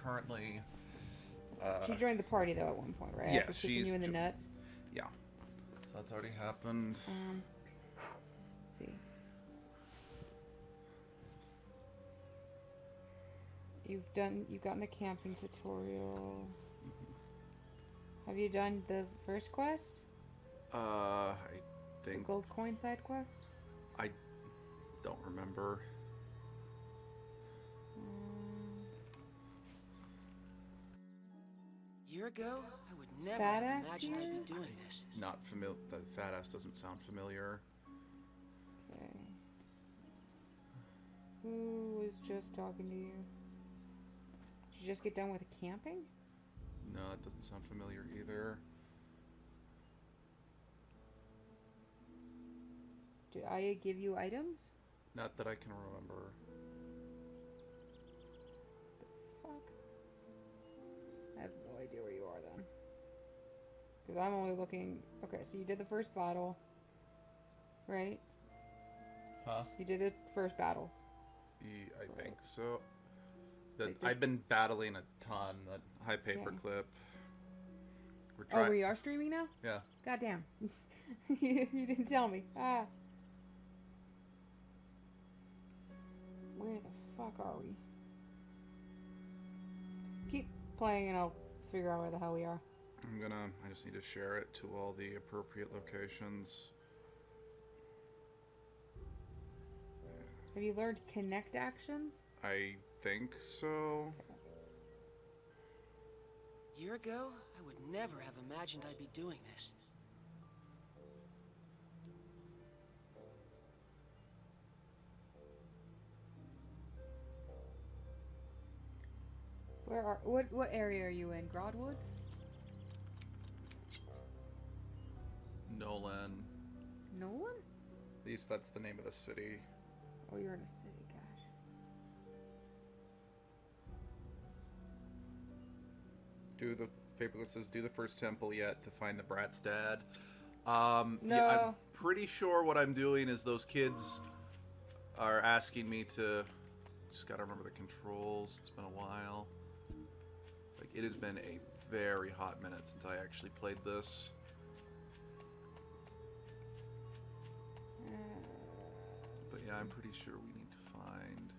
currently... She joined the party, though, at one point, right? Yeah, After kicking you in the nuts? Yeah. So that's already happened. Let's see. You've gotten the camping tutorial. Have you done the first quest? I think... The gold coin side quest? I don't remember. Year ago, I would never Badass have imagined I'd year? be doing this. Not familiar. The fat ass doesn't sound familiar. Okay. Who was just talking to you? Did you just get done with camping? No, it doesn't sound familiar either. Did Aya give you items? Not that I can remember. Fuck. I have no idea where you are then. Because I'm only looking... Okay, so you did the first battle. Right? Huh? You did the first battle. I think so. I've been battling a ton. That high paperclip. Oh, we are streaming now? Yeah. Goddamn. You didn't tell me. Ah. Where the fuck are we? Keep playing and I'll figure out where the hell we are. I just need to share it to all the appropriate locations. Have you learned connect actions? I think so. Year ago, I would never have imagined I'd be doing this. What area are you in? Broadwoods? Nolan. Nolan? At least that's the name of the city. Oh, you're in a city, gosh. The paperclip says do the first temple yet to find the brat's dad. No. Yeah, I'm pretty sure what I'm doing is those kids are asking me to... Just gotta remember the controls. It's been a while. Like, it has been a very hot minute since I actually played this. But yeah, I'm pretty sure we need to find...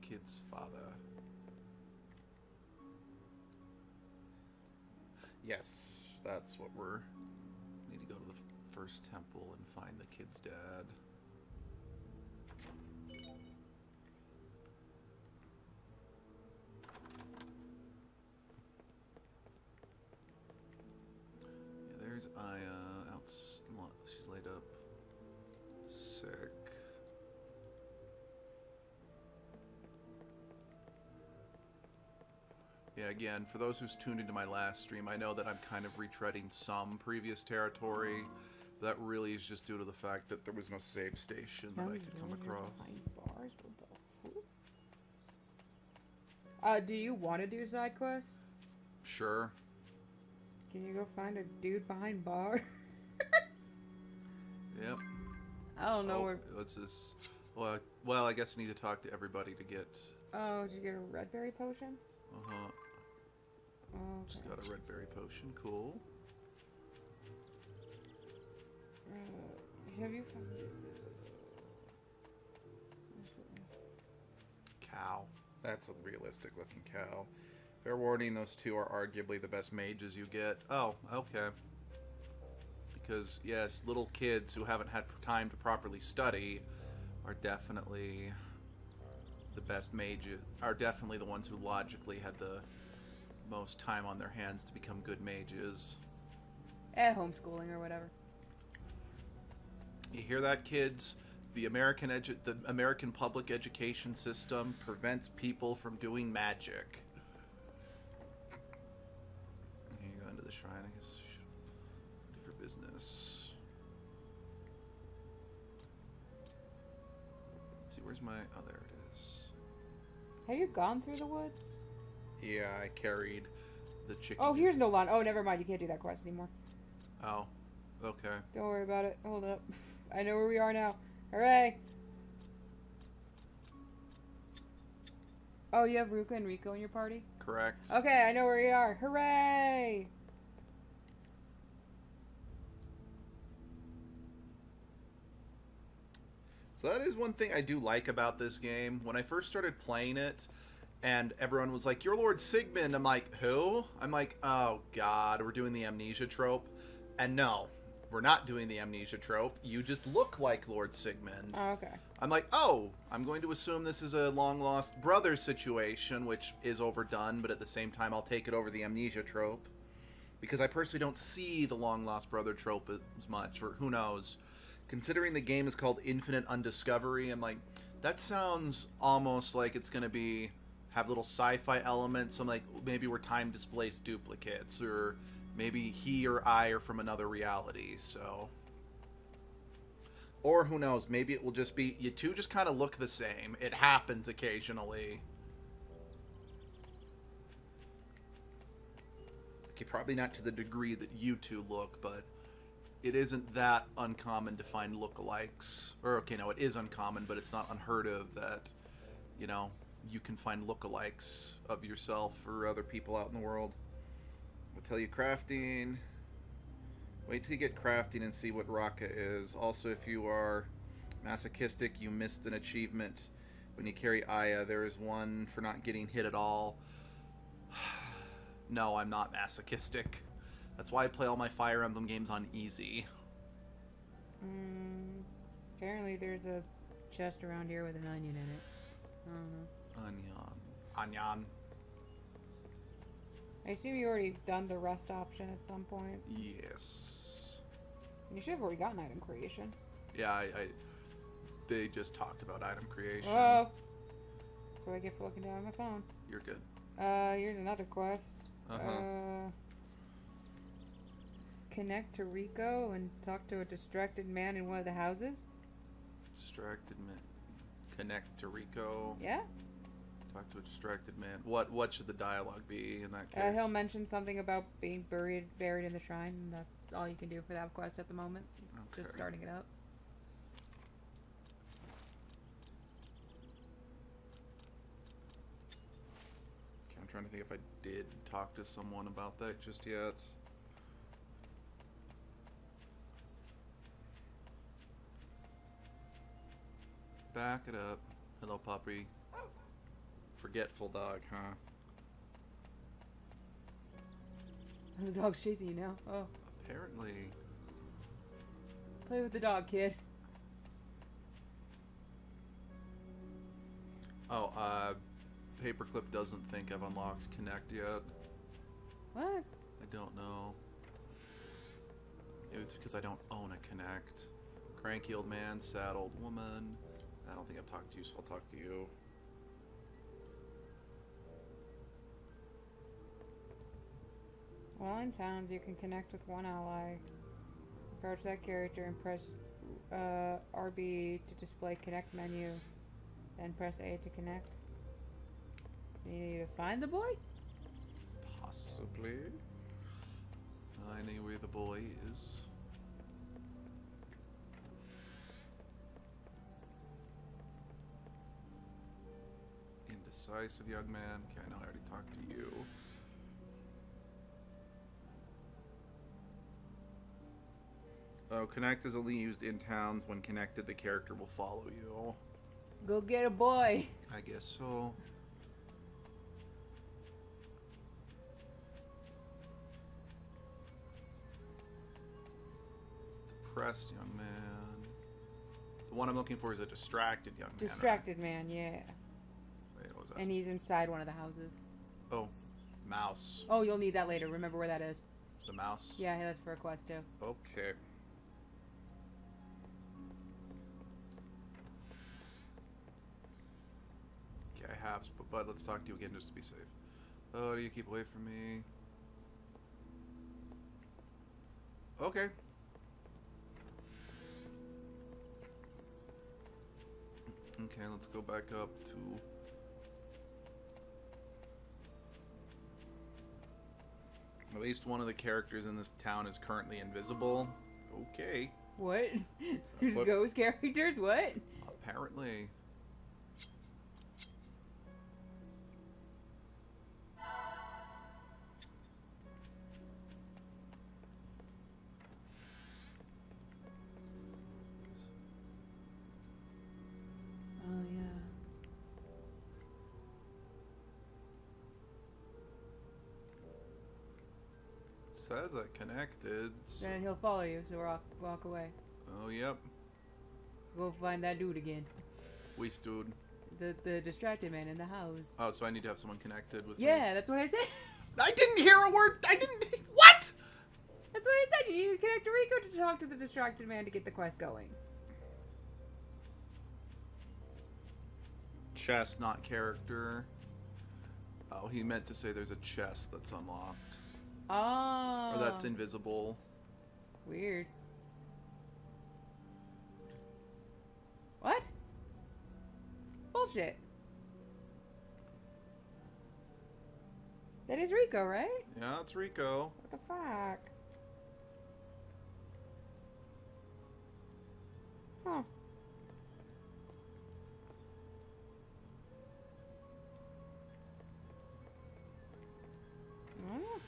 kid's father. Yes, that's what we're... Need to go to the first temple and find the kid's dad. Yeah, there's Aya out. She's laid up sick. Yeah, again, for those who's tuned into my last stream, I know that I'm kind of retreading some previous territory. But that really is just due to the fact that there was no save station that I could come across. Bars? What the fuck? Do you want to do side quests? Sure. Can you go find a dude behind bars? Yep. I don't know where... What's this? Well, I guess I need to talk to everybody to get... Oh, did you get a red berry potion? Uh-huh. Oh, okay. Just got a red berry potion. Cool. Have you found... Cow. That's a realistic looking cow. Fair warning, those two are arguably the best mages you get. Oh, okay. Because, yes, little kids who haven't had time to properly study are definitely the best mages, are definitely the ones who logically had the most time on their hands to become good mages. Homeschooling or whatever. You hear that, kids? The American public education system prevents people from doing magic. You go into the shrine, I guess. Ready for business. Let's see, where's my... Oh, there it is. Have you gone through the woods? Yeah, I carried the chicken. Oh, here's Nolan. Oh, never mind. You can't do that quest anymore. Oh, okay. Don't worry about it. Hold up. I know where we are now. Hooray! Oh, you have Ruka and Rico in your party? Correct. Okay, I know where you are. Hooray! So that is one thing I do like about this game. When I first started playing it, and everyone was like, "You're Lord Sigmund," I'm like, "Who?" I'm like, "Oh God, we're doing the amnesia trope," and no, we're not doing the amnesia trope. You just look like Lord Sigmund. Oh, okay. I'm like, oh, I'm going to assume this is a long lost brother situation, which is overdone, but at the same time, I'll take it over the amnesia trope because I personally don't see the long lost brother trope as much, or who knows. Considering the game is called Infinite Undiscovery, I'm like, that sounds almost like it's going to have little sci-fi elements. So I'm like, maybe we're time displaced duplicates, or maybe he or I are from another reality. So, or who knows, maybe it will just be you two just kind of look the same. It happens occasionally. Okay, probably not to the degree that you two look, but it isn't that uncommon to find lookalikes. Or, okay, no, it is uncommon, but it's not unheard of that, you know, you can find lookalikes of yourself or other people out in the world. I'll tell you crafting. Wait till you get crafting and see what Raka is. Also, if you are masochistic, you missed an achievement when you carry Aya. There is one for not getting hit at all. No, I'm not masochistic. That's why I play all my Fire Emblem games on easy. Apparently there's a chest around here with an onion in it. I don't know. Onion. I assume you already done the rest option at some point. Yes. You should have already gotten item creation. Yeah, they just talked about item creation. Whoa! That's what I get for looking down at my phone. You're good. Here's another quest. Uh-huh. Connect to Rico and talk to a distracted man in one of the houses. Distracted man. Connect to Rico. Yeah? Talk to a distracted man. What should the dialogue be in that case? He'll mention something about being buried in the shrine, and that's all you can do for that quest at the moment. It's just starting it up. Okay, I'm trying to think if I did talk to someone about that just yet. Back it up. Hello, puppy. Forgetful dog, huh? The dog's chasing you now. Oh. Apparently. Play with the dog, kid. Oh, Paperclip doesn't think I've unlocked Connect yet. What? I don't know. Maybe it's because I don't own a Connect. Cranky old man, sad old woman. I don't think I've talked to you, so I'll talk to you. While in towns, you can connect with one ally. Approach that character and press RB to display connect menu. Then press A to connect. You need to find the boy? Possibly. I know where the boy is. Indecisive young man. Okay, I know I already talked to you. Oh, connect is only used in towns. When connected, the character will follow you. Go get a boy. I guess so. Depressed young man. The one I'm looking for is a distracted young man. Distracted man, yeah. Wait, what was that? And he's inside one of the houses. Oh, mouse. Oh, you'll need that later. Remember where that is. The mouse? Yeah, that's for a quest too. Okay. Okay, I have, but let's talk to you again just to be safe. Oh, do you keep away from me? Okay. Okay, let's go back up to... At least one of the characters in this town is currently invisible. Okay. What? There's what- ghost characters? What? Apparently. says I connected. So... Then he'll follow you, so walk away. Oh, yep. Go find that dude again. Which dude? The distracted man in the house. Oh, so I need to have someone connected with me. Yeah, that's what I said. I didn't hear a word. I didn't. What? That's what I said. You need to connect to Rico to talk to the distracted man to get the quest going. Chest, not character. Oh, he meant to say there's a chest that's unlocked. Oh. Or that's invisible. Weird. What? Bullshit. That is Rico, right? Yeah, it's Rico. What the fuck? Huh. I don't know.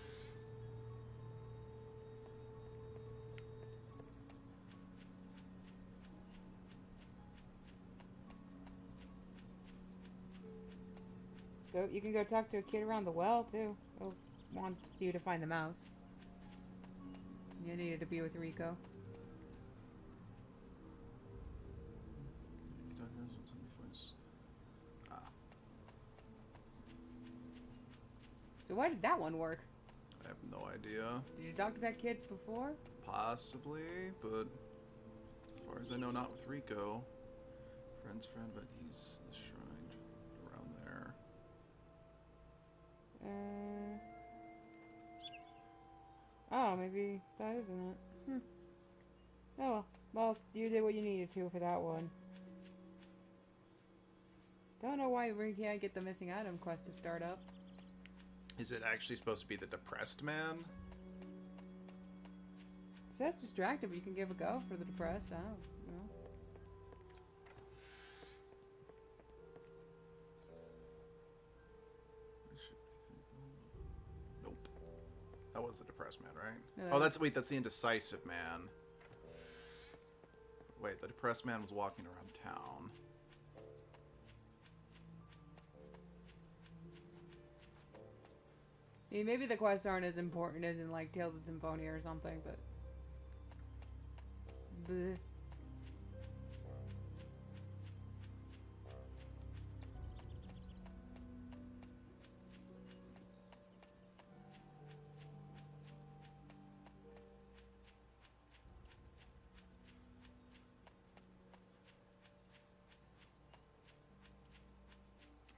You can go talk to a kid around the well, too. He'll want you to find the mouse. You needed to be with Rico. So why did that one work? I have no idea. Did you talk to that kid before? Possibly, but as far as I know, not with Rico. Friend's friend, but he's the shrine around there. Oh, maybe that isn't it. Oh, well, you did what you needed to for that one. Don't know why we can't get the missing item quest to start up. Is it actually supposed to be the depressed man? It says distracted, but you can give a go for the depressed. I don't know. Nope. That was the depressed man, right? No, Oh, that's the indecisive man. Wait, the depressed man was walking around town. Yeah, maybe the quests aren't as important as in like Tales of Symphonia or something, but. Bleh.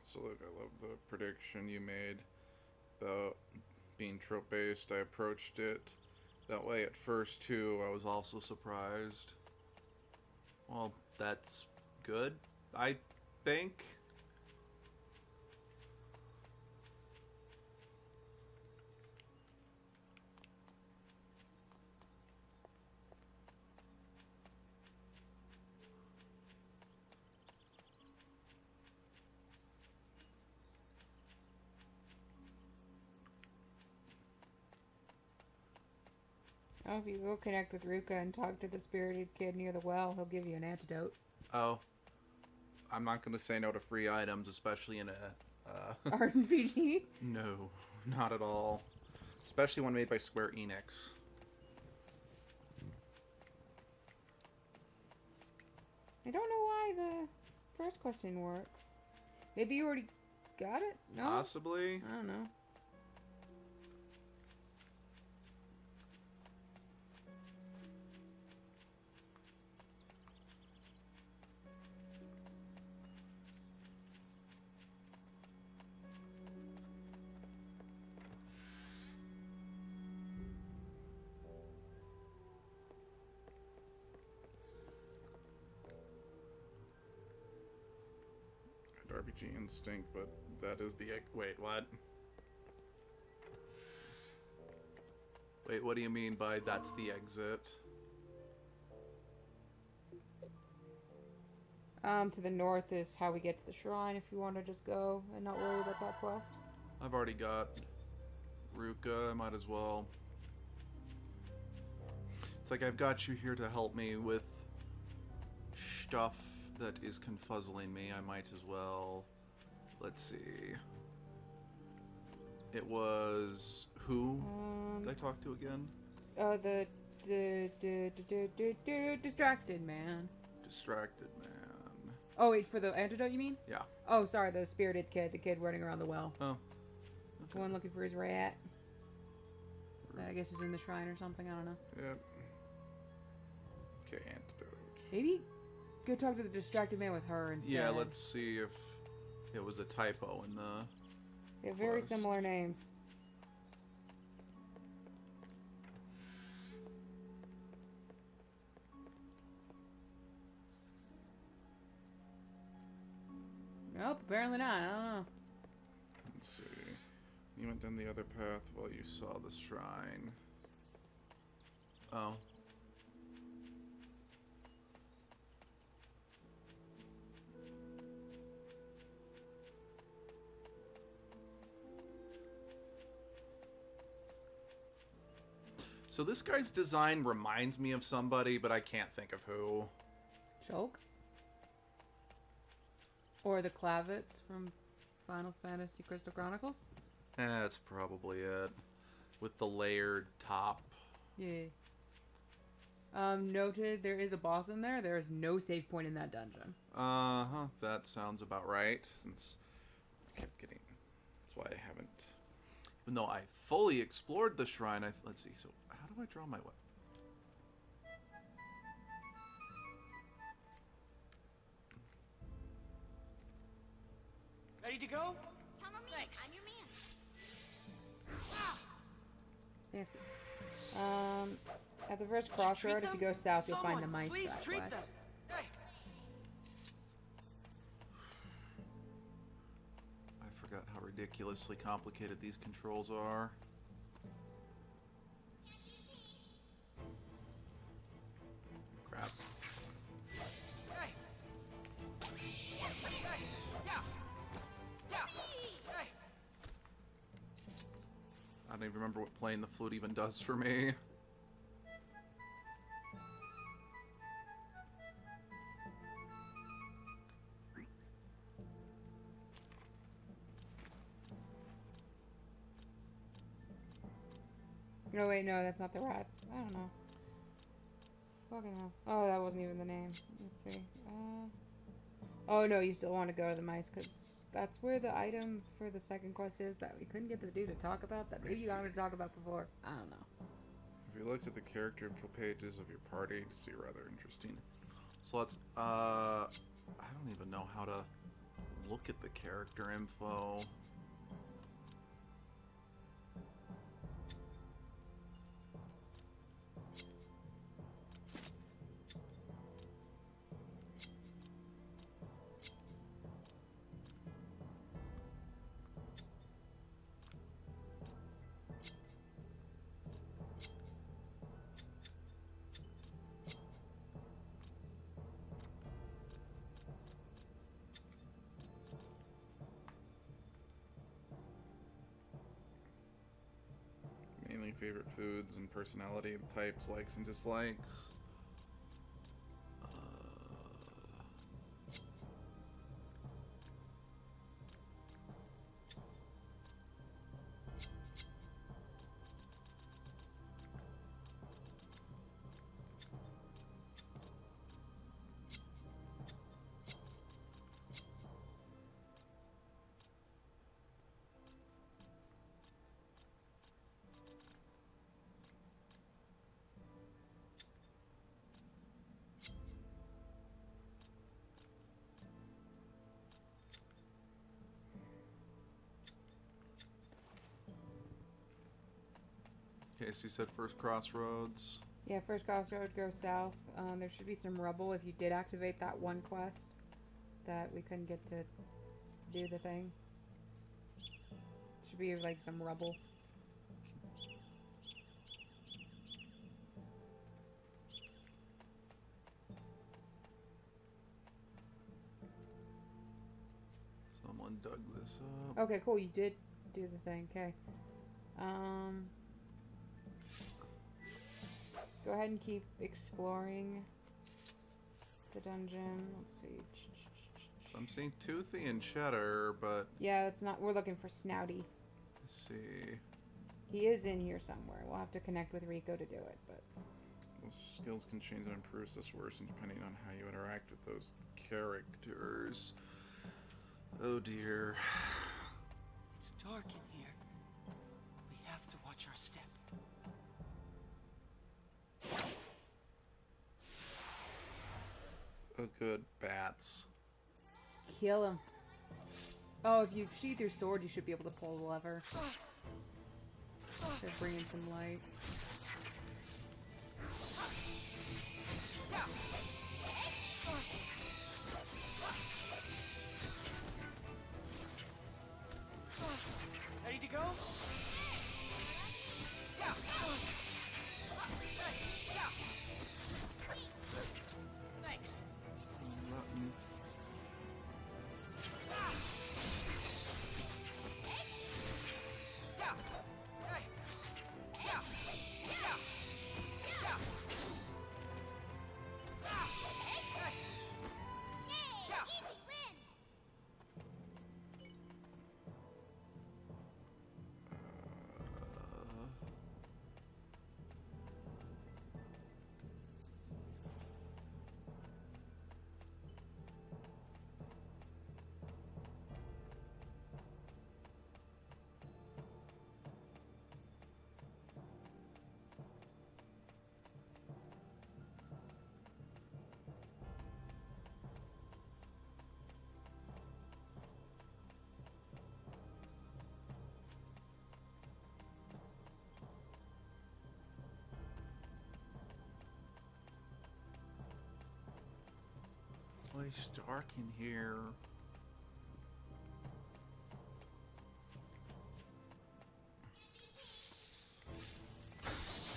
So look, I love the prediction you made about being trope based. I approached it that way at first too. I was also surprised. Well, that's good, I think. Oh, if you go connect with Ruka and talk to the spirited kid near the well, he'll give you an antidote. Oh, I'm not gonna say no to free items, especially in a RPG? No, not at all. Especially one made by Square Enix. I don't know why the first quest didn't work. Maybe you already got it? No? Possibly. I don't know. RPG instinct, but that is the wait, what? Wait, what do you mean by that's the exit? To the north is how we get to the shrine if you want to just go and not worry about that quest. I've already got Ruka, I might as well. It's like I've got you here to help me with stuff that is confuzzling me. I might as well. Let's see. It was who did I talk to again? Oh, the distracted man. Distracted man. Oh wait, for the antidote you mean? Yeah. Oh, sorry, the spirited kid, the kid running around the well. Oh. The one looking for his rat. I guess he's in the shrine or something. I don't know. Yep. Okay, antidote. Maybe go talk to the distracted man with her instead. Yeah, let's see if it was a typo in the. They have very Plus. similar names. Nope, apparently not. I don't know. Let's see. You went down the other path while you saw the shrine. Oh. So this guy's design reminds me of somebody, but I can't think of who. Shulk? Or the Clavets from Final Fantasy Crystal Chronicles? That's probably it. With the layered top. Yeah. Noted there is a boss in there. There is no save point in that dungeon. Uh-huh. That sounds about right, since I kept getting... That's why I haven't... Even though I fully explored the shrine, let's see, so how do I draw my weapon? Ready to go? Count on me. Thanks. I'm your man. Fancy. At the first Did you treat crossroad, if you them? go south, you'll find the Someone, mice please track treat quest. them. Hey. I forgot how ridiculously complicated these controls are. Crap. Hey. Hey. Yeah. Yeah. Hey. I don't even remember what playing the flute even does for me. No, wait, no, that's not the rats. I don't know. Fucking hell. Oh, that wasn't even the name. Let's see. Oh, no, you still want to go to the mice, because that's where the item for the second quest is that we couldn't get the dude to talk about, that maybe you wanted to talk about before. I don't know. If you look at the character info pages of your party, you see rather interesting. So let's, I don't even know how to look at the character info. Mainly favorite foods and personality types, likes and dislikes. Okay, so you said first crossroads. Yeah, first crossroad, go south. There should be some rubble if you did activate that one quest that we couldn't get to do the thing. Should be like some rubble. Someone dug this up. Okay, cool. You did do the thing. Okay. Go ahead and keep exploring the dungeon. Let's see. So I'm seeing Toothy and Cheddar, but Yeah, that's not. We're looking for Snouty. Let's see. He is in here somewhere. We'll have to connect with Rico to do it, but Those skills can change and improve this worsen depending on how you interact with those characters. Oh dear. It's dark in here. We have to watch our step. Oh good, bats. kill him. Oh, if you sheath your sword, you should be able to pull the lever. They're bringing some light. Ready to go? Thanks. Button. It's dark in here.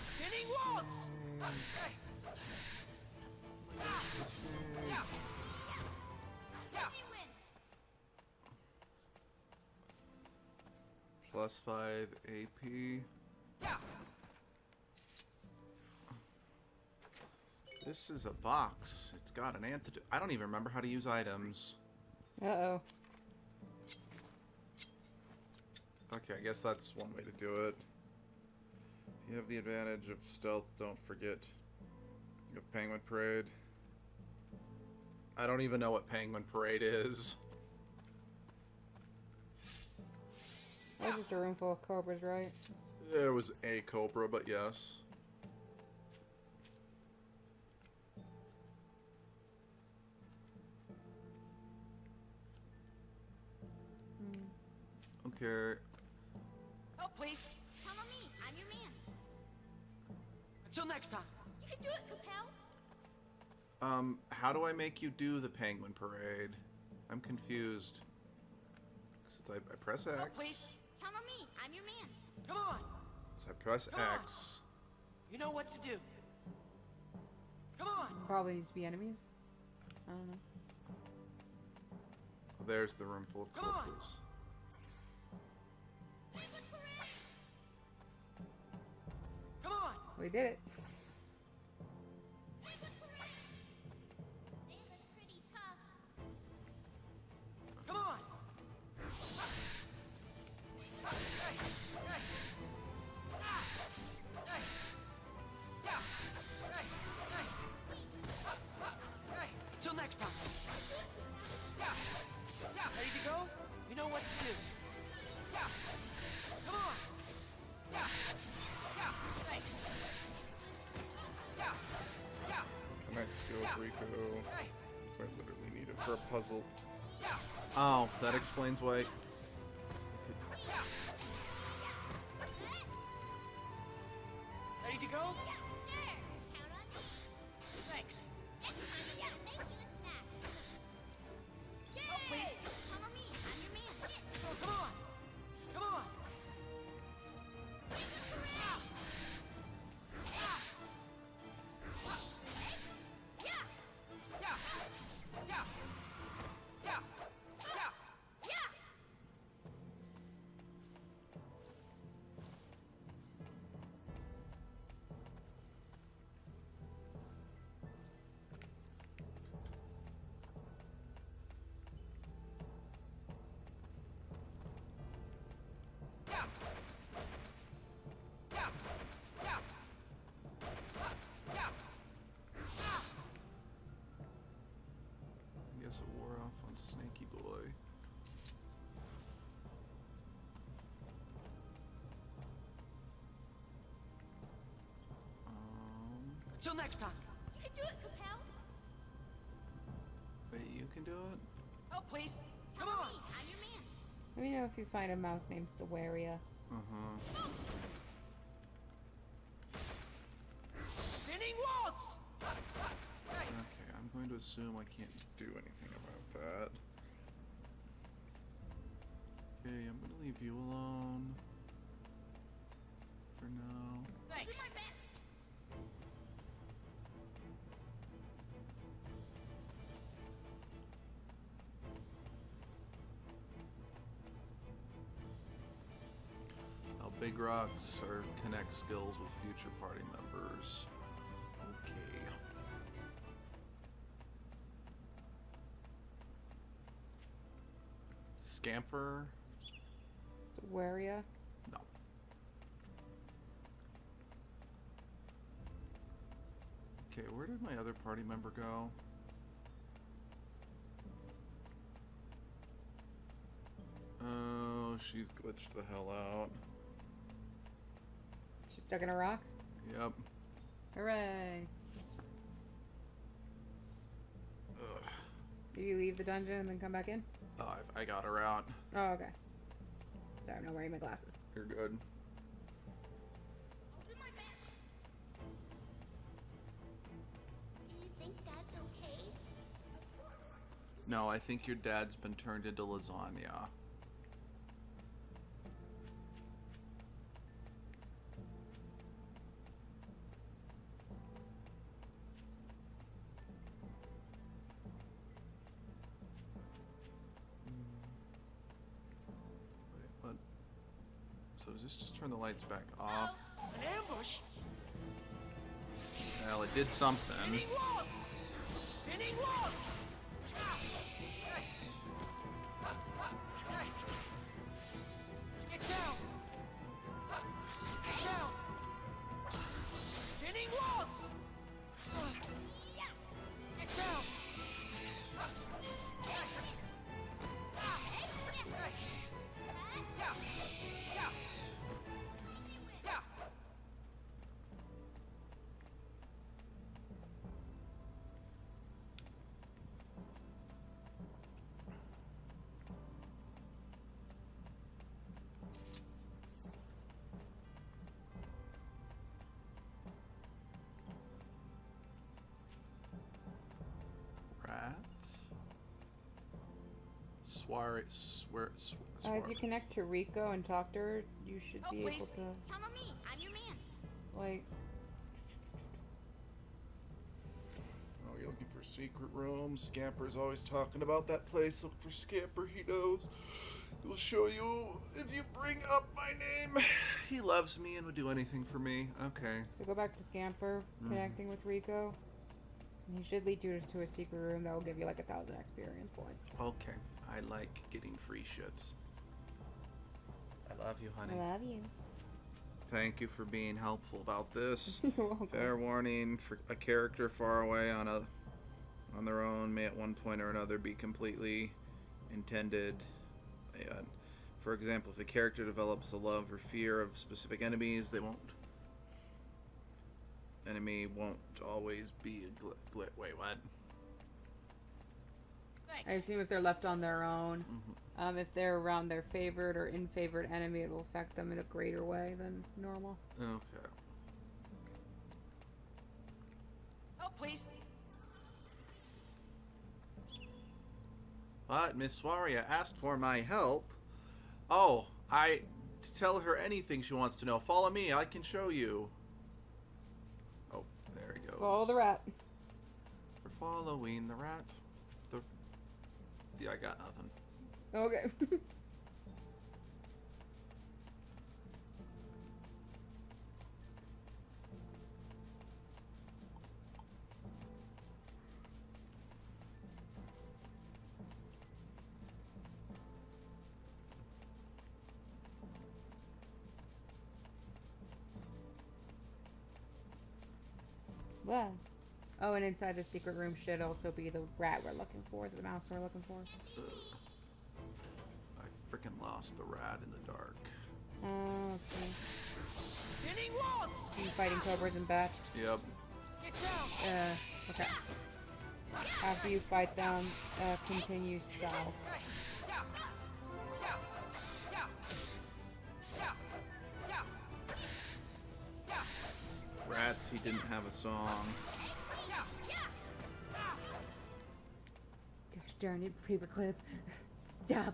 Spinning waltz! Hey! +5 AP. This is a box. It's got an antidote. I don't even remember how to use items. Uh-oh. Okay, I guess that's one way to do it. If you have the advantage of stealth, don't forget you have Penguin Parade. I don't even know what Penguin Parade is. That was just a room full of cobras, right? There was a cobra, but yes. Okay. Help, please. Come on me, I'm your man. Until next time. You can do it, Capel. How do I make you do the Penguin Parade? I'm confused. Since I press X. Help, please. Count on me, I'm your man. Come on. So I press Come on. X. You know what to do. Come on. Probably needs to be enemies. I don't know. Oh, there's the room full of Come on. corpses. Come on. We did it. They look pretty tough. Come on. Hey. Hey. Hey. Yeah. Hey. Hey. Hey. Till next time. Yeah. Yeah. Ready to go? You know what to do. Yeah. Come on. Yeah. Yeah. Thanks. Yeah. Yeah. Connect skill, Rico. Hey. I literally need it for a puzzle. Yeah. Oh, that explains why. Ready to go? Sure, count on me. Thanks. Next time I'm gonna make you a snack. Oh, please. Come on me, I'm your man. Oh, come on. Come on. Yeah, Yeah. Yeah. Yeah. Yeah. yeah. Till next time. You can do it, Capel. Wait, you can do it? Help, please. Come Come on. on me. I'm your man. Let me know if you find a mouse named Sawaria. Uh-huh. Spinning waltz. Hey. Okay, I'm going to assume I can't do anything about that. Okay, I'm going to leave you alone. For now. I'll do Thanks. my best. How big rocks or connect skills with future party members. Okay. Scamper? Sawaria? No. Okay, where did my other party member go? Oh, she's glitched the hell out. She's stuck in a rock? Yep. Hooray! Ugh. Did you leave the dungeon and then come back in? Oh, I got her out. Oh, okay. Sorry, I'm not wearing my glasses. You're good. I'll do my best. Do you think that's okay? Of course. No, I think your dad's been turned into lasagna. Wait, what? So does this just turn the lights back off? An ambush. Well, it did something. Spinning waltz. Spinning waltz. Ah. Hey. Hey. Get down. Get down. Spinning waltz. Get down. Hey. Yeah. Yeah. Yeah. Rat? Swar... If you connect to Rico and talk to her, you should Oh, be please. able to, Count on me. I'm your man. like... Oh, you're looking for secret room. Scamper's always talking about that place. Look for Scamper, he knows. He'll show you if you bring up my name. He loves me and would do anything for me. Okay. So go back to Scamper, connecting with Rico. And he should lead you to a secret room that will give you like 1,000 experience points. Okay. I like getting free shits. I love you, honey. I love you. Thank you for being helpful about this. You're welcome. Fair warning, for a character far away on their own may at one point or another be completely intended. For example, if a character develops a love or fear of specific enemies, enemy won't always be a wait, what? Thanks. I assume if they're left on their own, if they're around their favorite or in-favored enemy, it will affect them in a greater way than normal. Okay. Help, please. But Miss Swaria asked for my help. Oh, tell her anything she wants to know. Follow me, I can show you. Oh, there he goes. Follow the rat. We're following the rat. I got nothing. Okay. Well. Oh, and inside the secret room should also be the rat we're looking for, the mouse we're looking for. I freaking lost the rat in the dark. Let's see. Spinning waltz. Are you fighting cobras and bats? Yep. Get Get down. Okay. After you fight them, continue south. Rats, he didn't have a song. Gosh darn it, paperclip. Stop.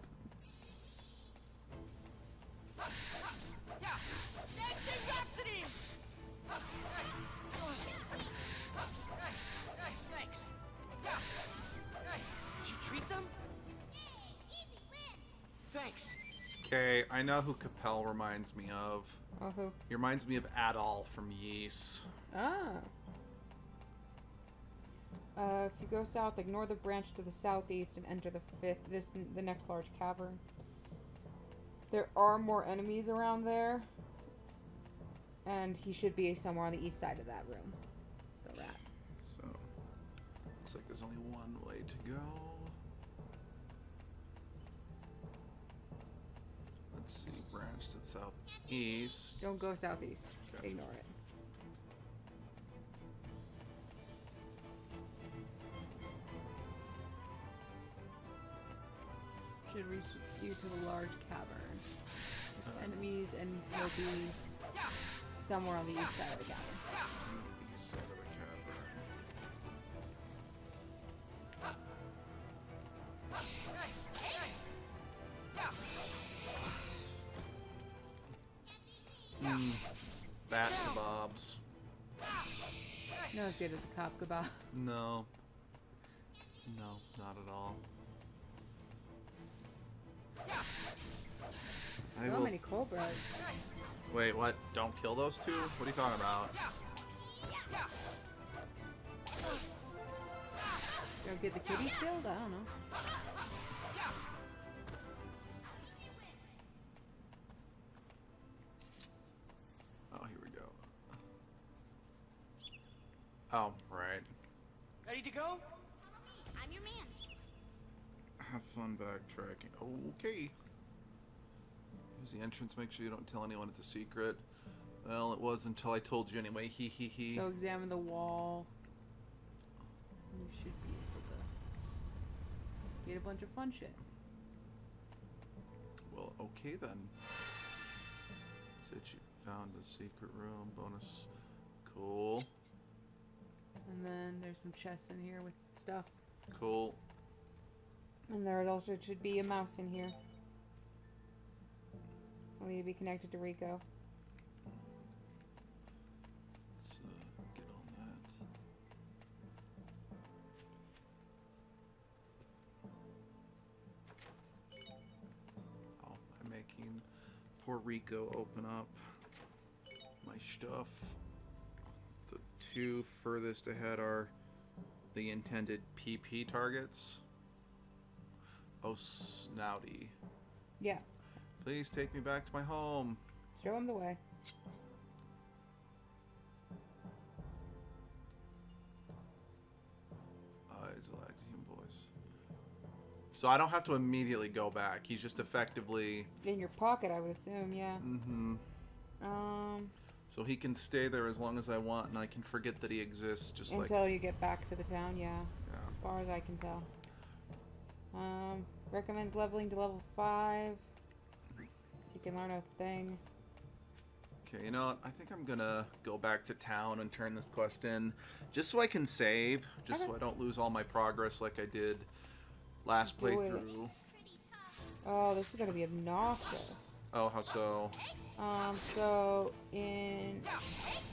Nancy Rhapsody. Thanks. Did you treat them? Easy win. Thanks. Okay, I know who Capel reminds me of. Oh, who? He reminds me of Adol from Ys. Ah. If you go south, ignore the branch to the southeast and enter the next large cavern. There are more enemies around there, and he should be somewhere on the east side of that room. The rat. So, looks like there's only one way to go. Let's see, branch to the southeast. Don't go southeast. Okay. Ignore it. Should reach you to the large cavern. Enemies, and he'll be somewhere on the east side of the cavern. East side of the cavern. Bat kebabs. Not as good as a cop kebab. No. No, not at all. So many cobras. Wait, what? Don't kill those two? What are you talking about? Don't get the kitty killed? I don't know. Oh, here we go. Oh, right. Ready to go? I'm your man. Have fun backtracking. Okay. Here's the entrance. Make sure you don't tell anyone it's a secret. Well, it was until I told you anyway. He he he. So examine the wall. You should be able to get a bunch of fun shit. Well, okay then. Said you found a secret room. Bonus. Cool. And then there's some chests in here with stuff. Cool. And there also should be a mouse in here. Will you be connected to Rico? Let's get on that. Oh, I'm making poor Rico open up my stuff. The two furthest ahead are the intended PP targets. Oh, snouty. Yeah. Please take me back to my home. Show him the way. Eyes like human voice. So I don't have to immediately go back. He's just effectively... In your pocket, I would assume, yeah. Mm-hmm. So he can stay there as long as I want, and I can forget that he exists, just Until you get back to the town, yeah. Yeah. As far as I can tell. Recommends leveling to level 5. So you can learn a thing. Okay, you know what? I think I'm gonna go back to town and turn this quest in, just so I can save, just so I don't lose all my progress like I did last Do it. playthrough. Oh, this is gonna be obnoxious. Oh, how so? So in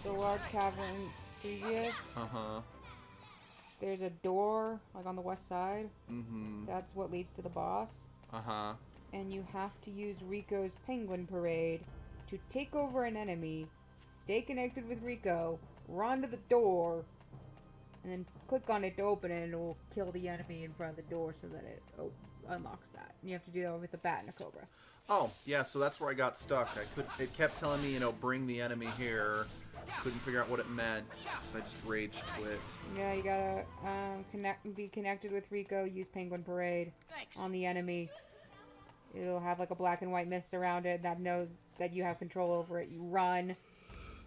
the large cavern previous, Uh-huh. there's a door, like on the west side. Mm-hmm. That's what leads to the boss. Uh-huh. And you have to use Rico's Penguin Parade to take over an enemy, stay connected with Rico, run to the door, and then click on it to open it, and it will kill the enemy in front of the door so that it unlocks that. And you have to do that with a bat and a cobra. Oh, yeah, so that's where I got stuck. It kept telling me, bring the enemy here. Couldn't figure out what it meant, so I just rage quit. Yeah, you gotta be connected with Rico, use Penguin Parade Thanks. on the enemy. It'll have like a black and white mist around it that knows that you have control over it. You run,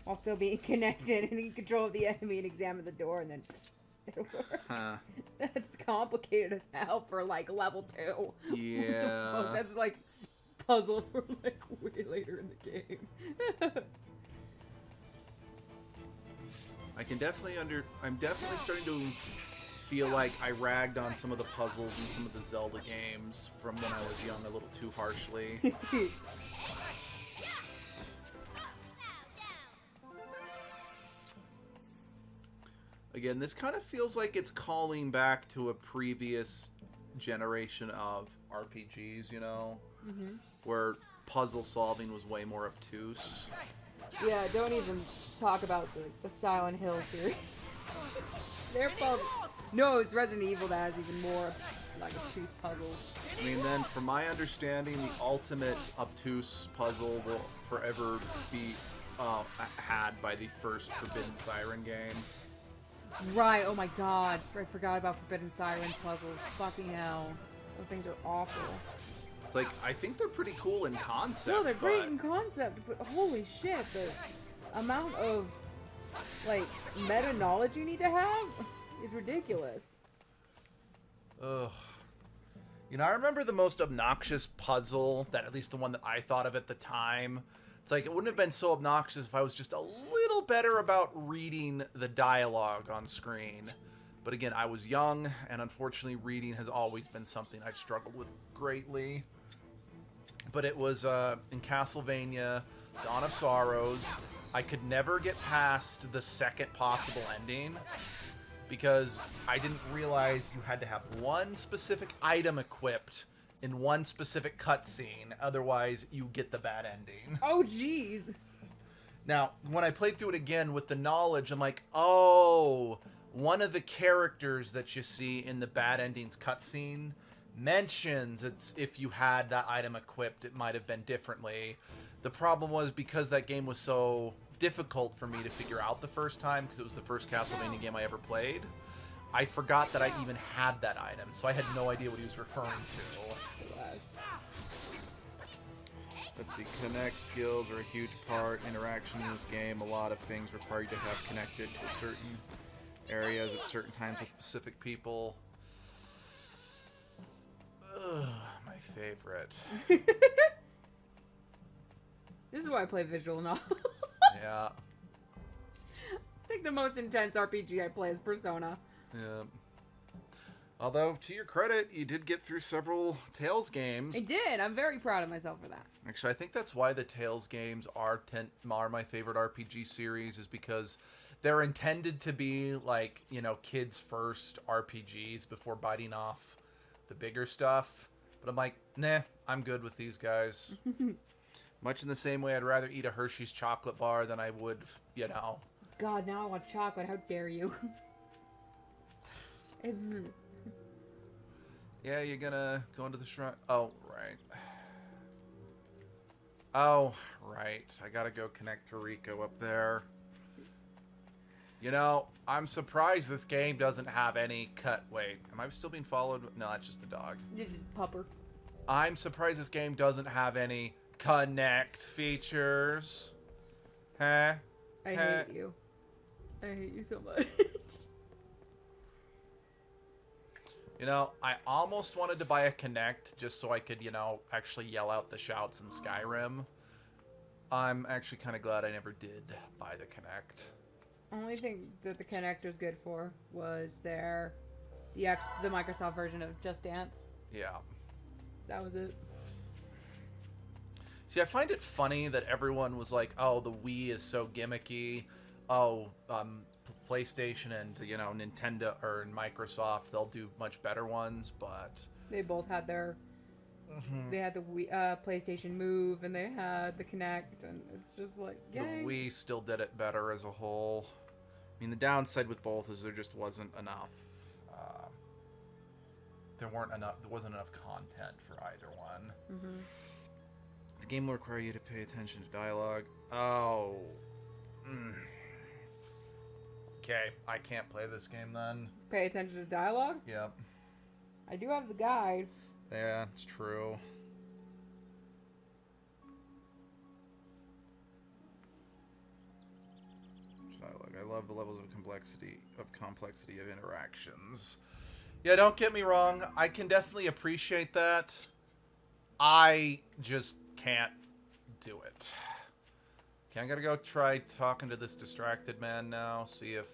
while still being connected and in control of the enemy and examine the door and then it'll work. Huh. That's complicated as hell for like level 2. What the Yeah. fuck? That's like puzzle for like way later in the game. I'm definitely starting to feel like I ragged on some of the puzzles in some of the Zelda games from when I was young a little too harshly. Again, this kind of feels like it's calling back to a previous generation of RPGs, you know? Mm-hmm. Where puzzle solving was way more obtuse. Yeah, don't even talk about the Silent Hill series. Their puzzle. No, it's Resident Evil that has even more like obtuse puzzles. I mean, then, from my understanding, the ultimate obtuse puzzle will forever be had by the first Forbidden Siren game. Right, oh my god. I forgot about Forbidden Siren puzzles. Fucking hell. Those things are awful. It's like, I think they're pretty cool in concept. No, they're great but in concept, but holy shit, the amount of, like, meta knowledge you need to have is ridiculous. Ugh. You know, I remember the most obnoxious puzzle, that at least the one that I thought of at the time. It's like, it wouldn't have been so obnoxious if I was just a little better about reading the dialogue on screen. But again, I was young, and unfortunately reading has always been something I've struggled with greatly. But it was in Castlevania, Dawn of Sorrows. I could never get past the second possible ending because I didn't realize you had to have one specific item equipped in one specific cutscene, otherwise you get the bad ending. Oh, jeez. Now, when I played through it again with the knowledge, I'm like, oh, one of the characters that you see in the bad endings cutscene mentions it's if you had that item equipped, it might have been differently. The problem was because that game was so difficult for me to figure out the first time, because it was the first Castlevania game I ever played, I forgot that I even had that item, so I had no idea what he was referring to. Let's see, connect skills are a huge part. Interaction in this game, a lot of things require you to have connected to certain areas at certain times with specific people. Ugh, my favorite. This is why I play visual novel. Yeah. I think the most intense RPG I play is Persona. Yeah. Although, to your credit, you did get through several Tales games. I did. I'm very proud of myself for that. Actually, I think that's why the Tales games are my favorite RPG series, is because they're intended to be like, you know, kids' first RPGs before biting off the bigger stuff. But I'm like, nah, I'm good with these guys. Much in the same way I'd rather eat a Hershey's chocolate bar than I would, you know. God, now I want chocolate. How dare you? Yeah, you're gonna go into the shrine. Oh, right. Oh, right. I gotta go connect to Rico up there. You know, I'm surprised this game doesn't have any cut. Wait, am I still being followed? No, that's just the dog. Pupper. I'm surprised this game doesn't have any connect features. Huh? I hate you. I hate you so much. You know, I almost wanted to buy a Kinect just so I could, you know, actually yell out the shouts in Skyrim. I'm actually kind of glad I never did buy the Kinect. Only thing that the Kinect was good for was the Microsoft version of Just Dance. Yeah. That was it. See, I find it funny that everyone was like, oh, the Wii is so gimmicky. Oh, PlayStation and, you know, Nintendo or Microsoft, they'll do much better ones, but They both had their... They had the Wii, PlayStation Move, and they had the Kinect, and it's just like, yay. the Wii still did it better as a whole. I mean, the downside with both is there just wasn't enough. There wasn't enough content for either one. Mm-hmm. The game will require you to pay attention to dialogue. Oh. Okay, I can't play this game then. Pay attention to dialogue? Yep. I do have the guide. Yeah, it's true. love the levels of complexity of interactions. Yeah, don't get me wrong. I can definitely appreciate that. I just can't do it. Okay, I gotta go try talking to this distracted man now. See if...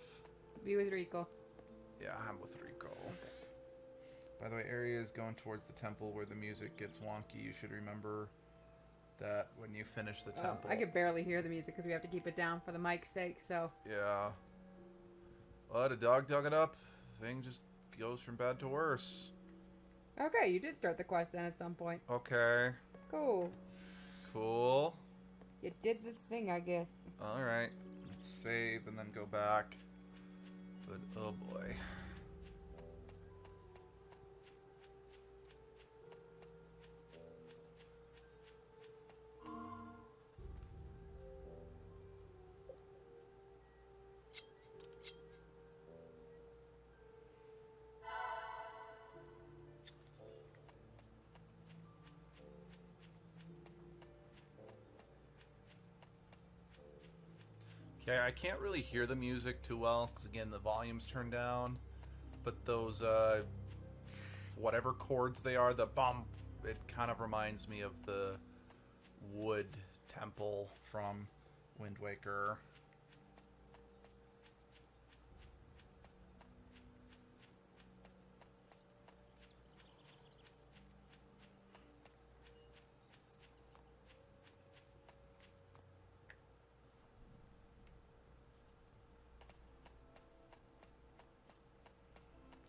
Be with Rico. Yeah, I'm with Rico. By the way, area is going towards the temple where the music gets wonky. You should remember that when you finish the temple. I could barely hear the music because we have to keep it down for the mic's sake, so... Yeah. What, a dog dug it up? Thing just goes from bad to worse. Okay, you did start the quest then at some point. Okay. Cool. Cool. You did the thing, I guess. Alright. Let's save and then go back. But, oh boy. Okay, I can't really hear the music too well, because again, the volume's turned down. But those, whatever chords they are, the bump, it kind of reminds me of the wood temple from Wind Waker.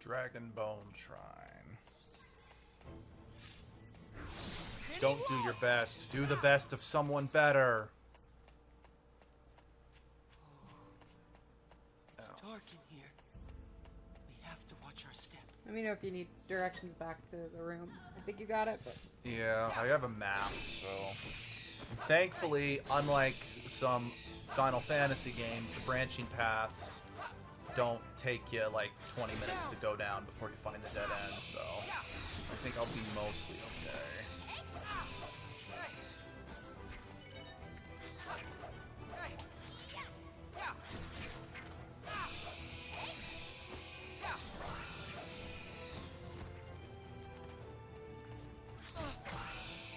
Dragon Bone Shrine. Don't do your best. Do the best of someone better. It's dark in here. We have to watch our step. Let me know if you need directions back to the room. I think you got it, but... Yeah, I have a map, so... Thankfully, unlike some Final Fantasy games, the branching paths don't take you like 20 minutes to go down before you find the dead end, so I think I'll be mostly okay.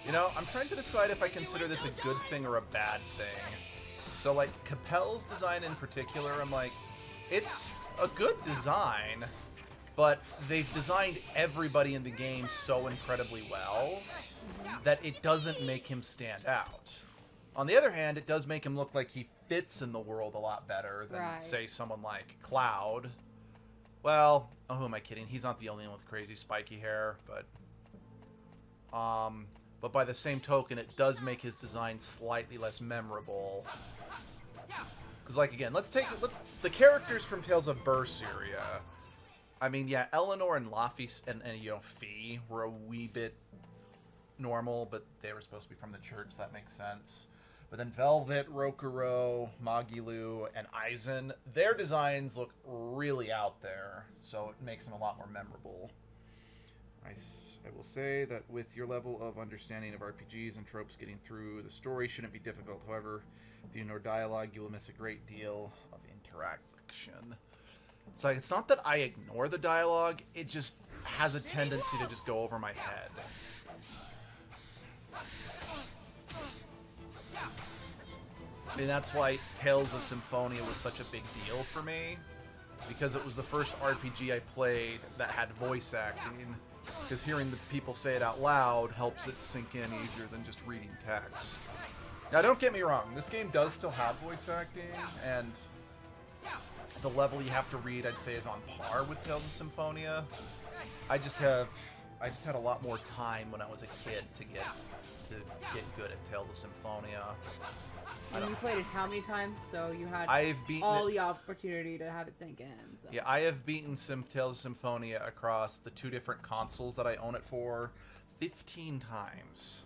You know, I'm trying to decide if I consider this a good thing or a bad thing. So, like, Capel's design in particular, I'm like, it's a good design, but they've designed everybody in the game so incredibly well that it doesn't make him stand out. On the other hand, it does make him look like he fits in the world a lot better than, say, someone like Cloud. Well, oh, who am I kidding? He's not the only one with crazy spiky hair, but by the same token, it does make his design slightly less memorable. Because, like, again, let's the characters from Tales of Berseria. I mean, yeah, Eleanor and Laffy and you know, Fee were a wee bit normal, but they were supposed to be from the church, so that makes sense. But then Velvet, Rokuro, Magilu, and Aizen, their designs look really out there, so it makes them a lot more memorable. I will say that with your level of understanding of RPGs and tropes, getting through the story shouldn't be difficult. However, if you ignore dialogue, you will miss a great deal of interaction. It's like, it's not that I ignore the dialogue, it just has a tendency to just go over my head. I mean, that's why Tales of Symphonia was such a big deal for me, because it was the first RPG I played that had voice acting, because hearing the people say it out loud helps it sink in easier than just reading text. Now, don't get me wrong, this game does still have voice acting, and the level you have to read, I'd say, is on par with Tales of Symphonia. I just had a lot more time when I was a kid to get good at Tales of Symphonia. And you played it how many times? So you had all the opportunity to have it sink in. So. Yeah, I have beaten Tales of Symphonia across the 2 different consoles that I own it for 15 times.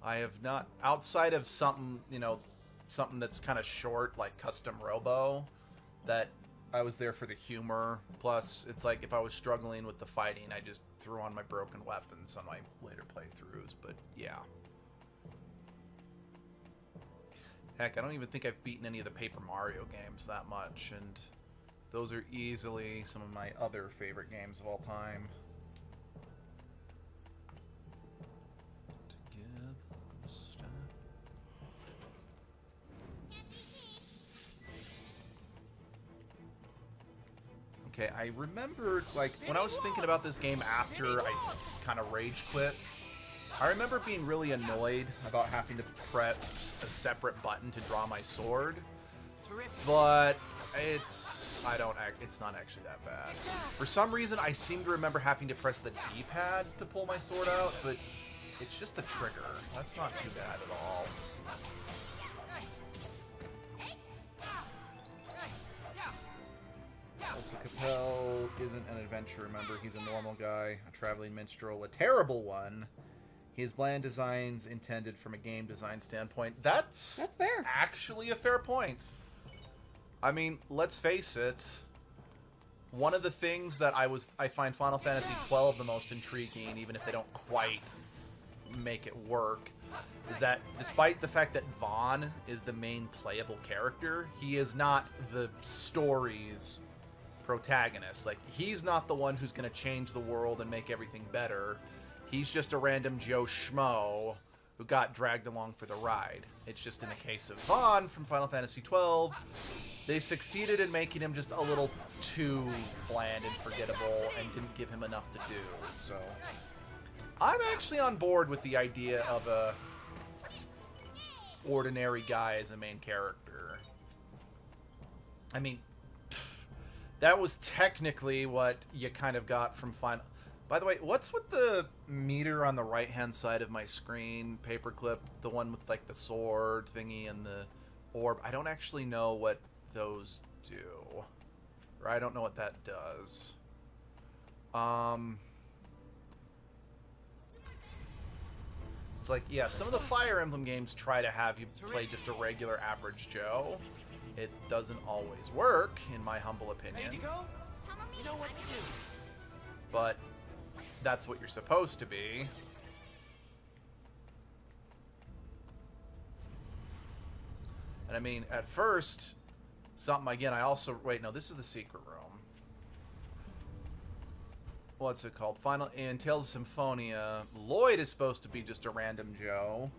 I have not, outside of something, you know, something that's kind of short, like Custom Robo, that I was there for the humor. Plus, it's like if I was struggling with the fighting, I just threw on my broken weapons on my later playthroughs. But yeah. Heck, I don't even think I've beaten any of the Paper Mario games that much, and those are easily some of my other favorite games of all time. Okay, I remember, like, when I was thinking about this game after I kind of rage quit, I remember being really annoyed about having to press a separate button to draw my sword, but it's not actually that bad. For some reason, I seem to remember having to press the D-pad to pull my sword out, but it's just the trigger. That's not too bad at all. Also, Capel isn't an adventurer, remember? He's a normal guy, a traveling minstrel, a terrible one. He has bland designs intended from a game design standpoint. That's fair. Actually a fair point. I mean, let's face it. One of the things that I find Final Fantasy XII the most intriguing, even if they don't quite make it work, is that despite the fact that Vaughn is the main playable character, he is not the story's protagonist. Like, he's not the one who's going to change the world and make everything better. He's just a random Joe Schmo who got dragged along for the ride. It's just in the case of Vaughn from Final Fantasy XII, they succeeded in making him just a little too bland and forgettable and didn't give him enough to do. So I'm actually on board with the idea of a ordinary guy as a main character. I mean, that was technically what you kind of got from Final... By the way, what's with the meter on the right-hand side of my screen, Paperclip? The one with, like, the sword thingy and the orb. I don't actually know what those do. Or I don't know what that does. It's like, yeah, some of the Fire Emblem games try to have you play just a regular average Joe. It doesn't always work, in my humble opinion. Ready to go? You know what to do. But that's what you're supposed to be. And I mean, at first, something again, I also... Wait, no, this is the secret room. What's it called? In Tales of Symphonia, Lloyd is supposed to be just a random Joe.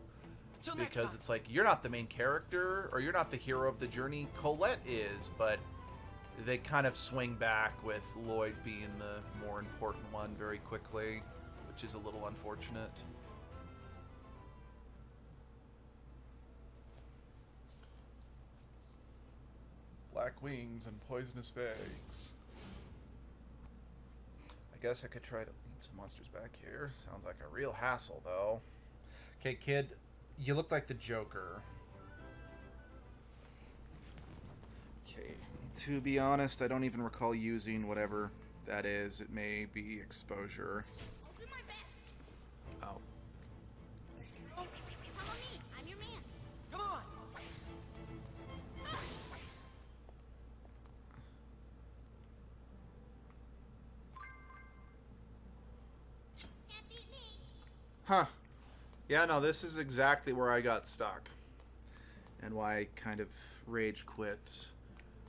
Because it's like, you're not the main character, or you're not the hero of the journey. Colette is, but they kind of swing back with Lloyd being the more important one very quickly, which is a little unfortunate. Black wings and poisonous fangs. I guess I could try to lead some monsters back here. Sounds like a real hassle, though. Okay, kid. You look like the Joker. Okay, to be honest, I don't even recall using whatever that is. It may be exposure. I'll do my best. Oh. Follow me. I'm your man. Come on. Can't beat me. Huh. Yeah, no, this is exactly where I got stuck. And why I kind of rage quit.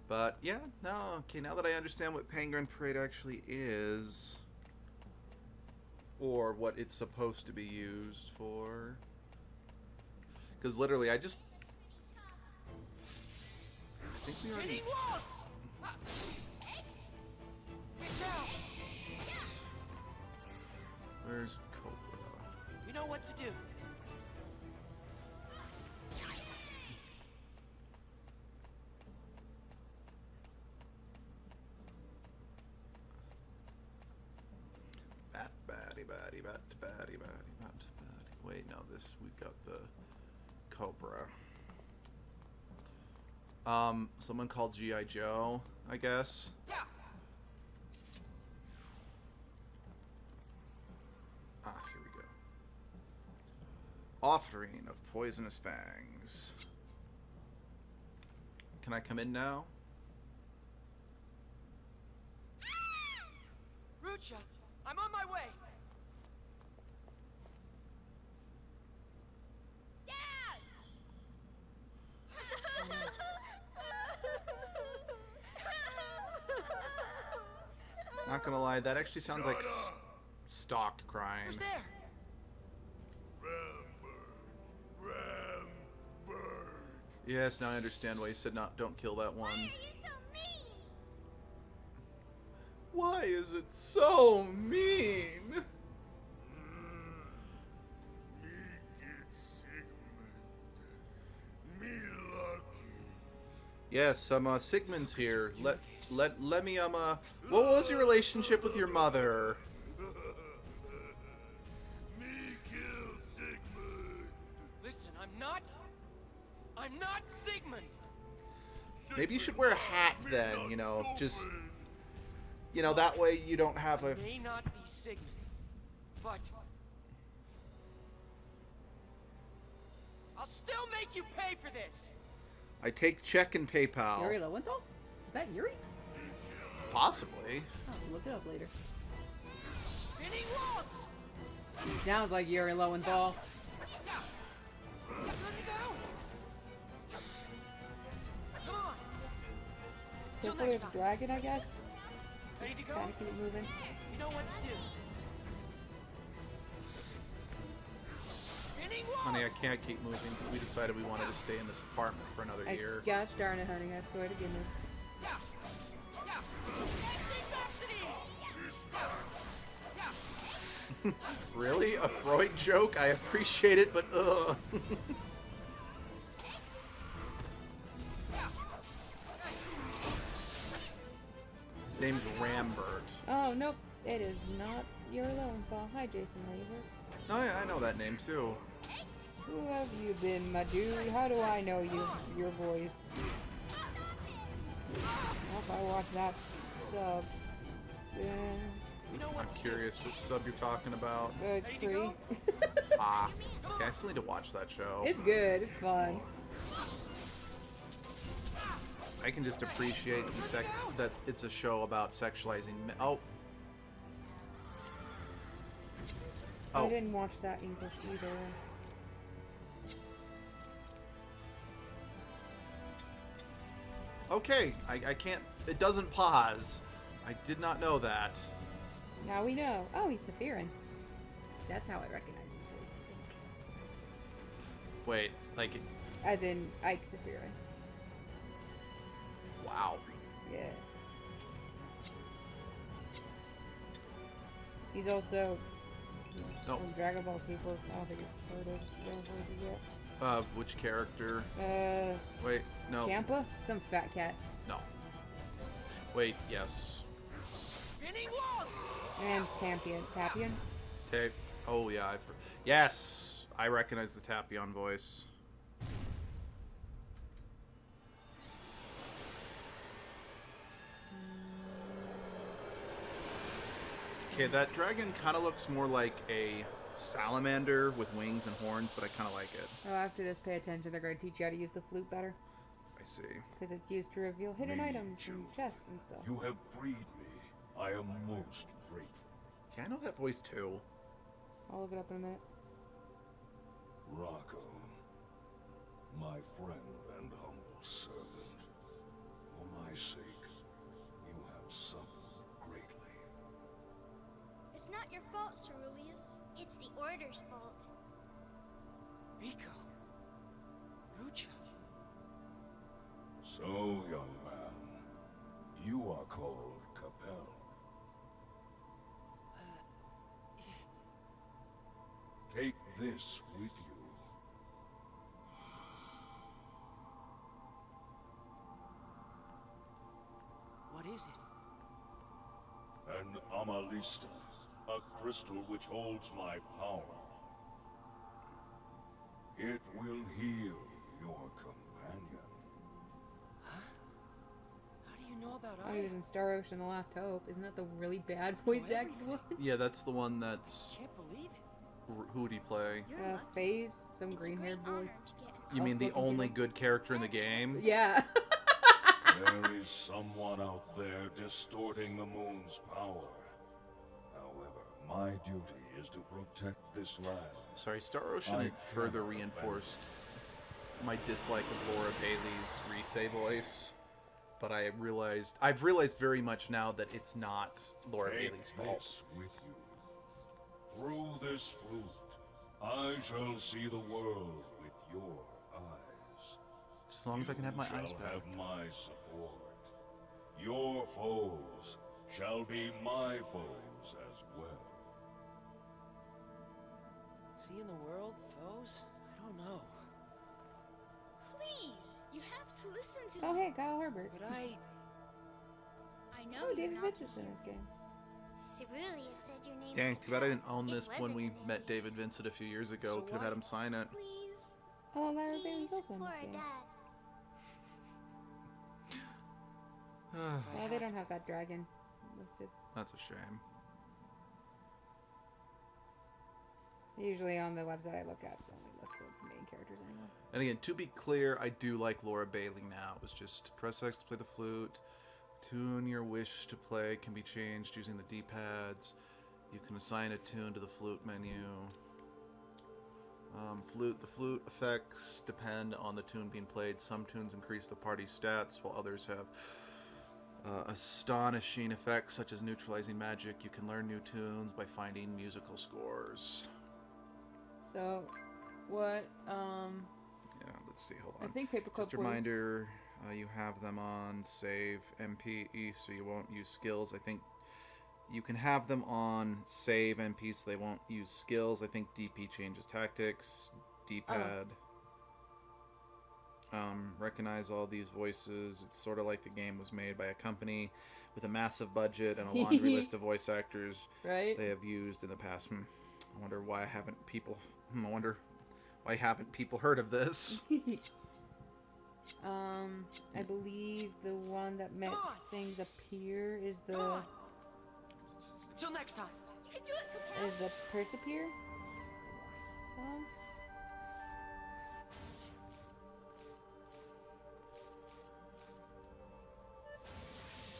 But, yeah, no, okay, now that I understand what Penguin Parade actually is, or what it's supposed to be used for, because literally, I think we already... Spinning waltz. Get down. Where's Cobra? You know what to do. Batty. Wait, no, we've got the Cobra. Someone called G.I. Joe, I guess. Yeah. Here we go. Offering of poisonous fangs. Can I come in now? Rucha, I'm on my way. Dad! not gonna lie, that actually sounds like stock crying. Who's there? Yes, now I understand why you said not. Don't kill that one. Why are you so mean? Why is it so mean? Yes, Sigmund's here. Let me what was your relationship with your mother? Listen, I'm not Sigmund. Maybe you should wear a hat then, you know, just that way you don't have a I may not be Sigmund, but I'll still make you pay for this. I take check and PayPal. Yuri Lowenthal? Is that Yuri? Possibly. Oh, look it up later. Spinning logs. He sounds like Yuri Lowenthal. Let it out. Come on. Till Hopefully next it's time. dragon, I guess. Ready to go? Gotta keep moving. You know what to do. Spinning logs. Honey, I can't keep moving because we decided we wanted to stay in this apartment for another year. Gosh darn it, honey. I swear to goodness. Really? A Freud joke? I appreciate it, but ugh. His name's Rambert. Oh, nope. It is not Yuri Lowenthal. Hi, Jason Lever. Oh yeah, I know that name too. Who have you been, my dude? How do I know your voice? Well, if I watch that sub, then You know I'm what to do. curious which sub you're talking about. it's Ready to free. go? Ah, okay, I still need to watch that show. It's good. It's fun. I can just appreciate that it's a show about sexualizing men. Oh. I Oh. didn't watch that English either. Okay, I can't. It doesn't pause. I did not know that. Now we know. Oh, he's Sephirin. That's how I recognize his voice, I think. Wait, like, As in Ike Sephirin. wow. Yeah. He's also No. from Dragon Ball Super. I don't think you've heard of those voices yet. Which character? Uh, Wait, no. Champa? Some fat cat. No. Wait, yes. Spinning logs. And Tapion. Tapion? Tape. Oh yeah, I've heard. Yes, I recognize the Tapion voice. Okay, that dragon kind of looks more like a salamander with wings and horns, but I kind of like it. Oh, after this, pay attention. They're going to teach you how to use the flute better. I see. Because it's used to reveal hidden Me items too. and chests and stuff. You have freed me. I am most grateful. Okay, I know that voice too. I'll look it up in a minute. Rocco, my friend and humble servant, for my sake, you have suffered greatly. It's not your fault, Ceruleus. It's the Order's fault. Rico. Rucha. So, young man, you are called Capel. Take this with you. What is it? An Amalista, a crystal which holds my power. It will heal your companion. How do you know about Oh, he was Aya? in Star Ocean: The Last Hope. Isn't that the really bad voice Oh, acting everything. one? Yeah, that's the one that's. Can't believe it. Who would he play? You're lucky. FaZe, some It's a green-haired great boy. honor to get You mean the What's his only name? good character in the game? Yeah. There is someone out there distorting the moon's power. However, my duty is to protect this land. Sorry, Star Ocean I had further cannot reinforced my dislike of Laura Bailey's Risei voice. but I've realized very much now that it's not Laura Take Bailey's fault. this with you. Through this flute, I shall see the world with your eyes. As long as I can have my You eyes shall back. have my support. Your foes shall be my foes as well. Seeing the world, foes? I don't know. Please, you have to listen to Oh, me. hey, Kyle Herbert. But I know Oh, you're David not Vincent's here. in this game. Ceruleus said your name's Dang, too bad I didn't own It this when wasn't we Aeneas. met David Vincent a few years ago. So Could have had him sign it. Please, Oh, Lara Bailey's please, also in for this our game. dad. Oh, they don't have that dragon listed. That's a shame. Usually on the website I look at, they only list the main characters anymore. And again, to be clear, I do like Laura Bailey now. It was just press X to play the flute. Tune your wish to play can be changed using the D-pads. You can assign a tune to the flute menu. The flute effects depend on the tune being played. Some tunes increase the party's stats, while others have astonishing effects such as neutralizing magic. You can learn new tunes by finding musical scores. So, what, Yeah, let's see, hold I on. think Paperclip Just a reminder, you have them on save MPE, so you won't use skills. I think you can have them on save MP, so they won't use skills. I think DP changes tactics, D-pad. Recognize all these voices. It's sort of like the game was made by a company with a massive budget and a laundry list of voice actors right? they have used in the past. I wonder why haven't people heard of this? I believe the one that makes on. things appear is the Come on! Until next time. You can do it, Capel. is the Persapere song.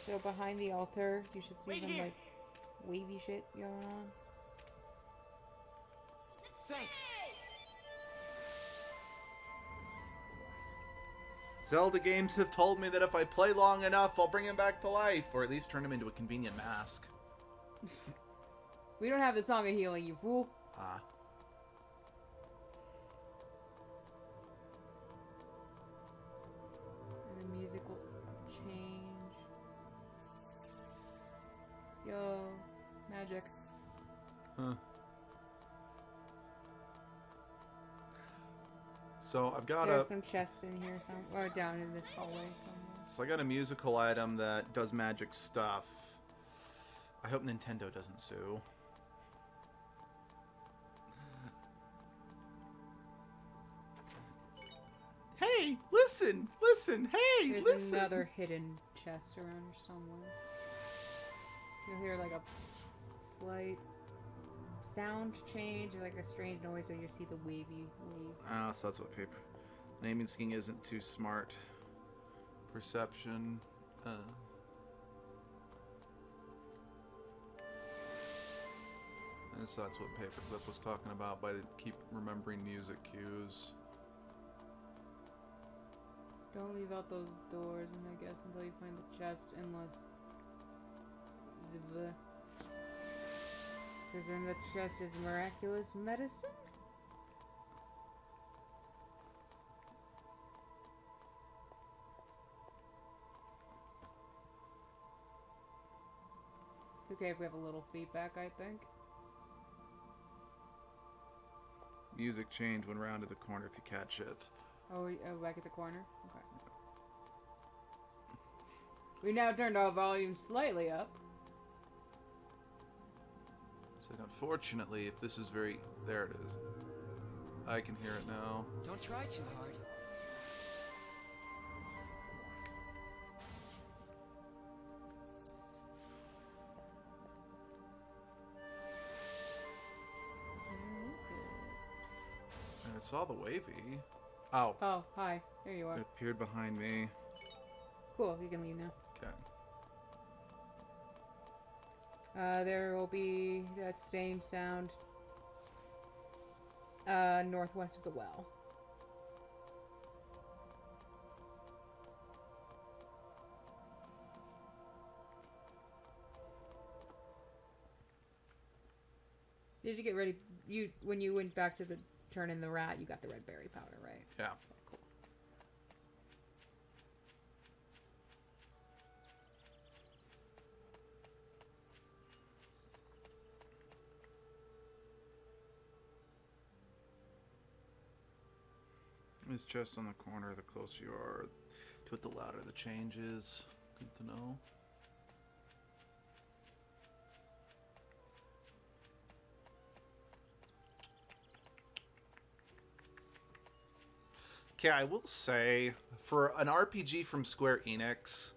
So behind the altar, you should see Wait some here. like wavy shit going on. Thanks. Zelda games have told me that if I play long enough, I'll bring him back to life, or at least turn him into a convenient mask. We don't have the Song of Healing, you fool. Ah. And the music will change. Yo, magic. Huh. So I've got There's some chests in here, or down in this hallway somewhere. So I got a musical item that does magic stuff. I hope Nintendo doesn't sue. Hey, listen, hey, There's listen. another hidden chest around here somewhere. You'll hear like a slight sound change, or like a strange noise, and you see the wavy wave. Ah, so that's what paper. Naming scheme isn't too smart. Perception. And so that's what Paperclip was talking about by keep remembering music cues. Don't leave out those doors, and I guess until you find the chest, unless because in the chest is miraculous medicine. It's okay if we have a little feedback, I think. Music change when rounded the corner if you catch it. Oh, back at the corner? Okay. We now turned our volume slightly up. So unfortunately, if this is very... There it is. I can hear it now. Don't try too hard. And it's all the wavy. Oh, Oh, hi. There you are. it appeared behind me. Cool, you can leave now. Okay. There will be that same sound northwest of the well. Did you get ready? When you went back to the turn in the rat, you got the red berry powder, right? Yeah. Cool. It's just on the corner. The closer you are to it, the louder the change is. Good to know. Okay, I will say, for an RPG from Square Enix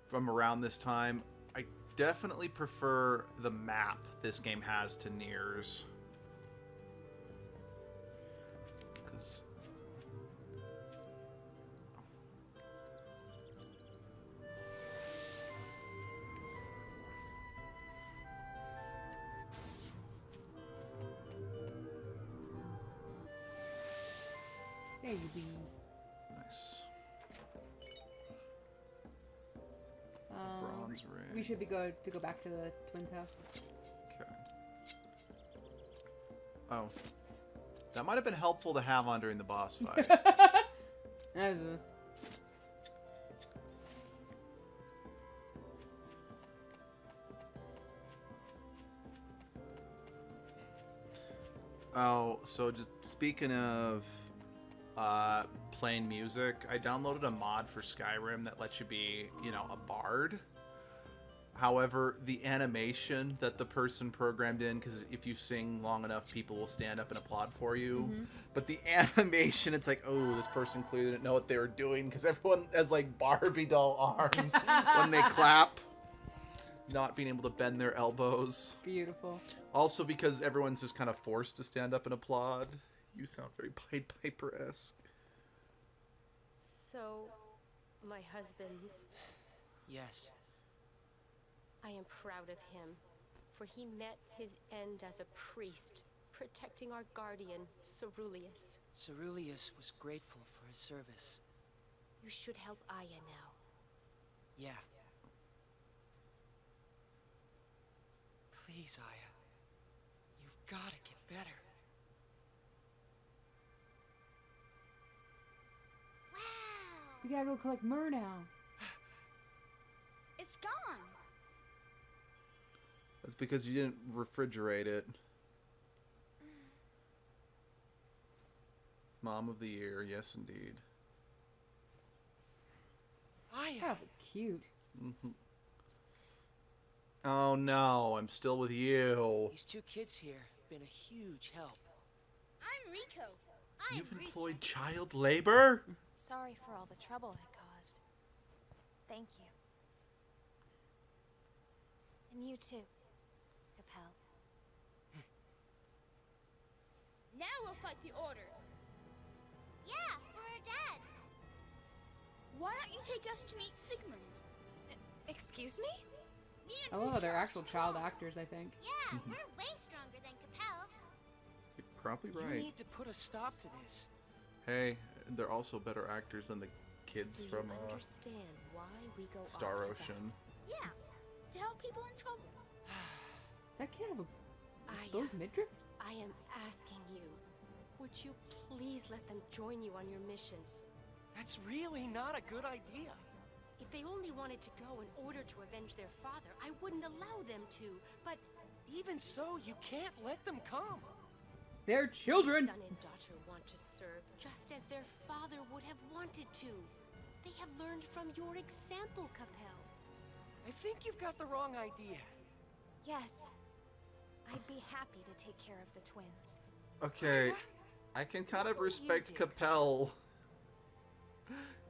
from around this time, I definitely prefer the map this game has to Nier's. Because... There you be. Nice. Um, Bronze ring. we should be to go back to the twins' house. Okay. Oh. That might have been helpful to have on during the boss fight. Oh, so just speaking of playing music, I downloaded a mod for Skyrim that lets you be, a bard. However, the animation that the person programmed in, because if you sing long enough, people will stand up and applaud for you. Mm-hmm. But the animation, it's like, oh, this person clearly didn't know what they were doing, because everyone has like Barbie doll arms when they clap, not being able to bend their elbows. Beautiful. Also, because everyone's just kind of forced to stand up and applaud. You sound very Pied Piper-esque. So, my husband's... Yes. I am proud of him, for he met his end as a priest, protecting our guardian, Ceruleus. Ceruleus was grateful for his service. You should help Aya now. Yeah. Please, Aya. You've got to get better. Wow! We gotta go collect Myrrh now. It's gone. That's because you didn't refrigerate it. Mom of the year, yes indeed. Aya! Oh, it's cute. Mm-hmm. Oh no, I'm still with you. These two kids here have been a huge help. I'm Rico. I'm You've Rico. employed child labor? Sorry for all the trouble I caused. Thank you. And you too, Capel. Now we'll fight the Order. Yeah, for our dad. Why don't you take us to meet Sigmund? Excuse me? Me and I love how Rico they're are actual child strong. actors, I think. Yeah, we're way stronger than Capel. You're probably You right. need to put a stop to this. Hey, they're also better actors than the kids Do from you understand why we go Star off to Ocean. Yeah, to help people in trouble. Does that kid have a Aya, exposed midriff? I am asking you, would you please let them join you on your mission? That's really not a good idea. If they only wanted to go in order to avenge their father, I wouldn't allow them to, but Even so, you can't let them come. They're children! my son and daughter want to serve just as their father would have wanted to. They have learned from your example, Capel. I think you've got the wrong idea. Yes. I'd be happy to take care of the twins. Okay, I can kind of respect do? Capel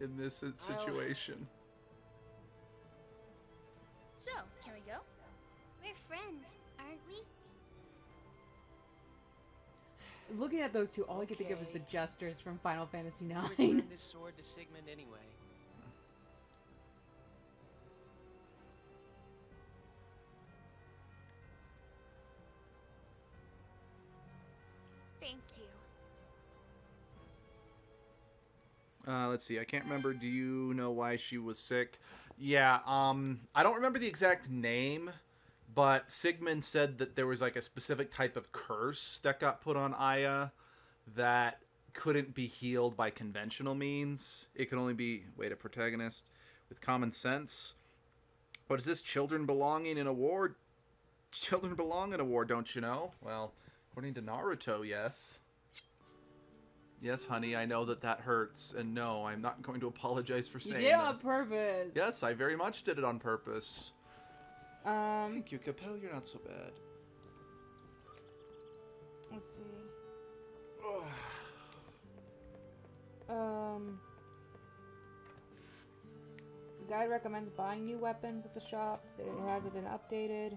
in this situation. So, can we go? We're friends, aren't we? Looking at those two, all I can think of is the Okay. jesters from Final Fantasy IX. Return this sword to Sigmund anyway. Thank you. Let's see. I can't remember. Do you know why she was sick? Yeah. I don't remember the exact name, But Sigmund said that there was like a specific type of curse that got put on Aya that couldn't be healed by conventional means. It could only be, wait, a protagonist with common sense. What is this? Children belonging in a war? Children belong in a war, don't you know? Well, according to Naruto, yes. Yes, honey, I know that that hurts, and no, I'm not going to apologize for You saying did it that. on purpose. Yes, I very much did it on purpose. Um, Thank you, Capel, you're not so bad. let's see. The guide recommends buying new weapons at the shop. It hasn't been updated.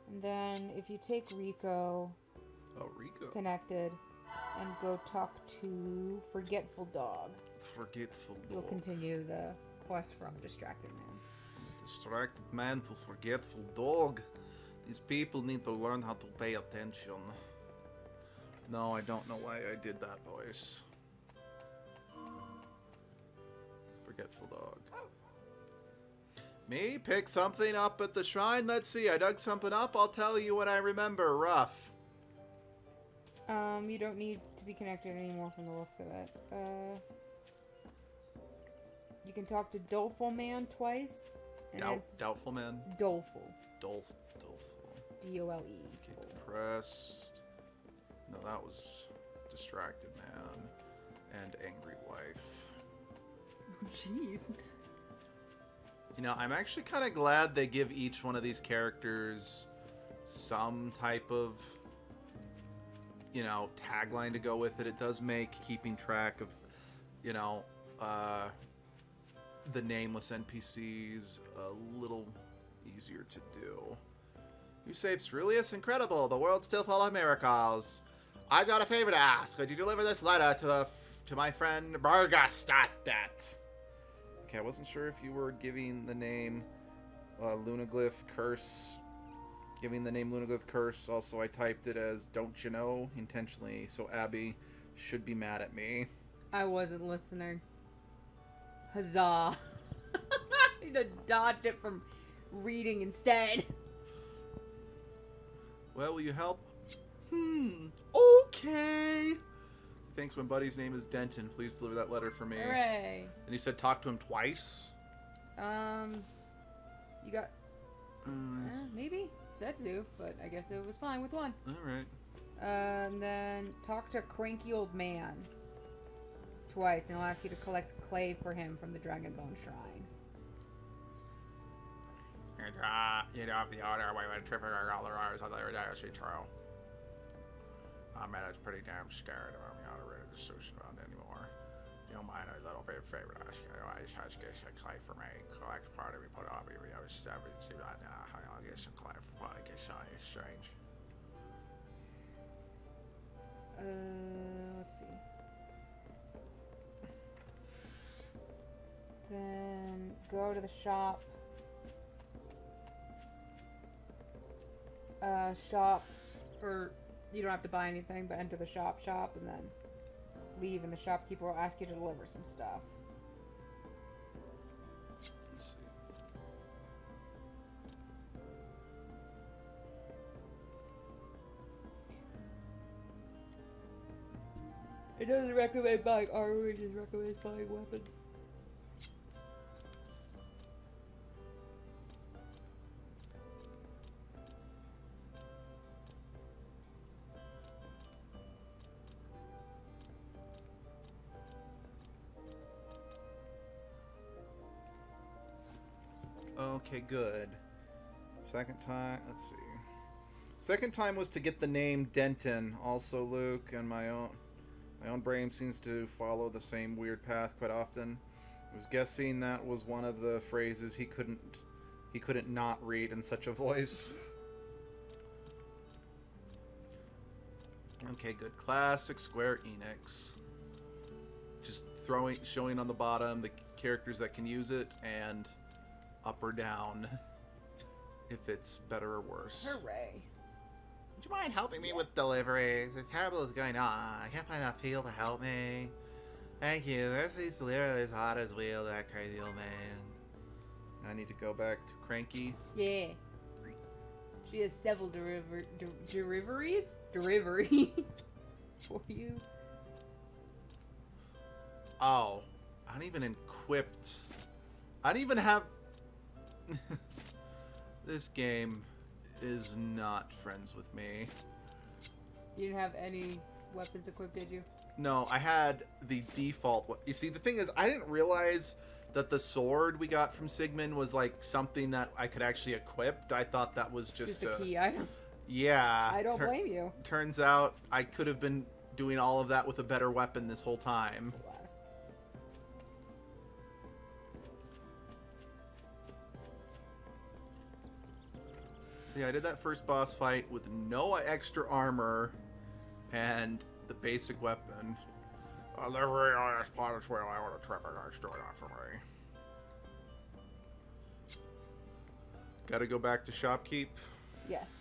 And then if you take Rico Oh, Rico. connected and go talk to Forgetful Dog, Forgetful you'll dog. continue the quest from Distracted Man. Distracted man to forgetful dog. These people need to learn how to pay attention. No, I don't know why I did that voice. Forgetful dog. Me? Pick something up at the shrine? Let's see, I dug something up. I'll tell you what I remember. Rough. You don't need to be connected anymore from the looks of it. You can talk to Doleful Man twice. And it's Doubtful man? Doleful. Doleful. D-O-L-E. Okay, depressed. No, that was distracted man. And angry wife. Jeez. You know, I'm actually kind of glad they give each one of these characters some type of, you know, tagline to go with it. It does make keeping track of, you know, the nameless NPCs a little easier to do. You saved Ceruleus? Incredible. The world's still full of miracles. I've got a favor to ask. Could you deliver this letter to my friend Burgastadet? Okay, I wasn't sure if you were giving the name Lunaglyph Curse. Giving the name Lunaglyph Curse. Also, I typed it as Don't You Know intentionally, so Abby should be mad at me. I wasn't listening. Huzzah. I need to dodge it from reading instead. Well, will you help? Okay. Thanks, my buddy's name is Denton. Please deliver that letter for me. Hooray. And he said talk to him twice? You got... maybe? That to do, but I guess it was fine with one. Alright. Then talk to Cranky Old Man twice, and he'll ask you to collect clay for him from the Dragonbone Shrine. And, you know, the order away with tripping all the hours on the Dynasty Trail. Oh man, I was pretty damn scared of him. Not really the sushi around anymore. You don't mind a little bit of favor to ask you. I just had to get some clay for me. Collect part of me, put on me. I was stabbing. See that now. I'll get some clay for probably get something strange. Let's see. Then go to the shop. Shop, or you don't have to buy anything, but enter the shop, and then leave, and the shopkeeper will ask you to deliver some stuff. Let's see. It doesn't recommend buying armor, it just recommends buying weapons. Okay, good. Second time, let's see. Second time was to get the name Denton. Also, Luke, and my own brain seems to follow the same weird path quite often. I was guessing that was one of the phrases he couldn't not read in such a voice. Okay, good. Classic Square Enix. Just showing on the bottom the characters that can use it, and up or down if it's better or worse. Hooray. Would you mind helping me with deliveries? It's terrible is going on. I can't find enough people to help me. Thank you. He's literally as hot as wheel, that crazy old man. I need to go back to Cranky. Yeah. She has several deliveries for you. Oh, I don't even equipped. I don't even have. This game is not friends with me. You didn't have any weapons equipped, did you? No, I had the default. You see, the thing is, I didn't realize that the sword we got from Sigmund was like something that I could actually equip. I thought that was just a key item. Yeah. I don't blame you. Turns out I could have been doing all of that with a better weapon this whole time. Bless. So yeah, I did that first boss fight with no extra armor and the basic weapon. Delivery on this pilot's wheel, I want a traffic light story on for me. Gotta go back to shopkeep. Yes.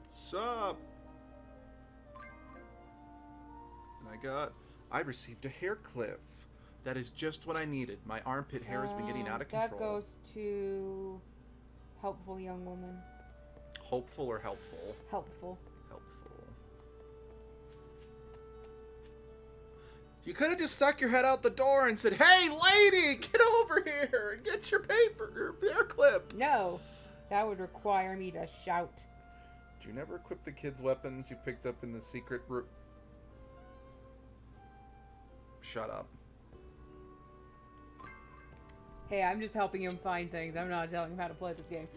Sup? And I received a hair clip. That is just what I needed. My armpit hair has been getting out of control. That goes to helpful young woman. Hopeful or helpful? Helpful. Helpful. You could have just stuck your head out the door and said, "Hey, lady, get over here and get your hair clip." No, that would require me to shout. Did you never equip the kids' weapons you picked up in the secret room? Shut up. Hey, I'm just helping him find things. I'm not telling him how to play this game.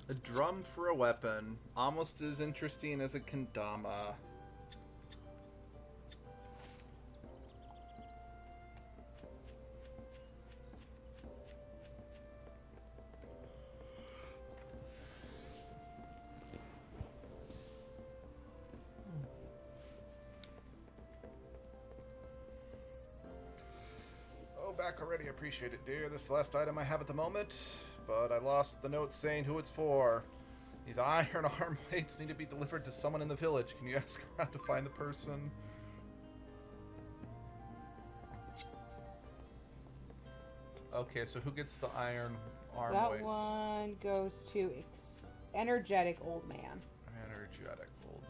A drum for a weapon. Almost as interesting as a kendama. Back already. Appreciate it, dear. This is the last item I have at the moment, but I lost the note saying who it's for. These iron arm plates need to be delivered to someone in the village. Can you ask around to find the person? Okay, so who gets the iron arm that weights? One goes to energetic old man. Energetic old man.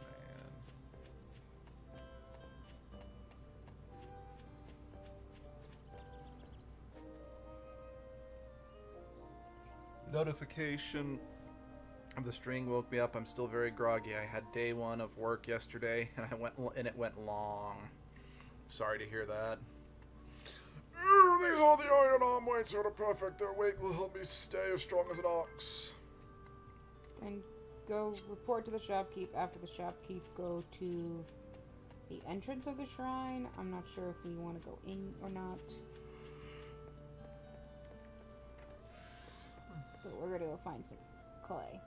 Notification of the string woke me up. I'm still very groggy. I had day one of work yesterday, and it went long. Sorry to hear that. These are the iron arm weights are perfect. Their weight will help me stay as strong as an ox. And go report to the shopkeep. After the shopkeep, go to the entrance of the shrine. I'm not sure if we want to go in or not. But we're gonna go find some clay.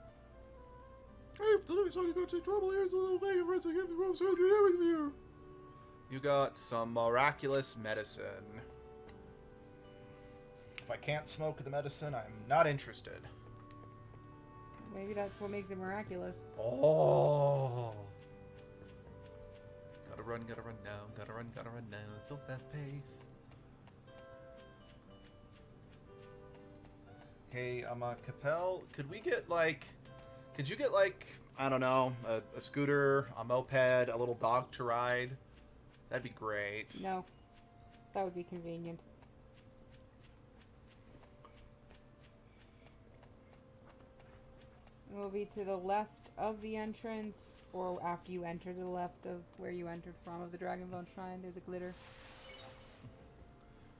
Hey, today so you got to trouble. Here's a little thing of rest. I give the rope surgery with you. You got some miraculous medicine. If I can't smoke the medicine, I'm not interested. Maybe that's what makes it miraculous. Oh. Gotta run now. Gotta run now. So fast pace. Hey, Capel, could you get like, I don't know, a scooter, a moped, a little dog to ride? That'd be great. No. That would be convenient. It will be to the left of the entrance, or after you enter the left of where you entered from of the Dragonbone Shrine. There's a glitter.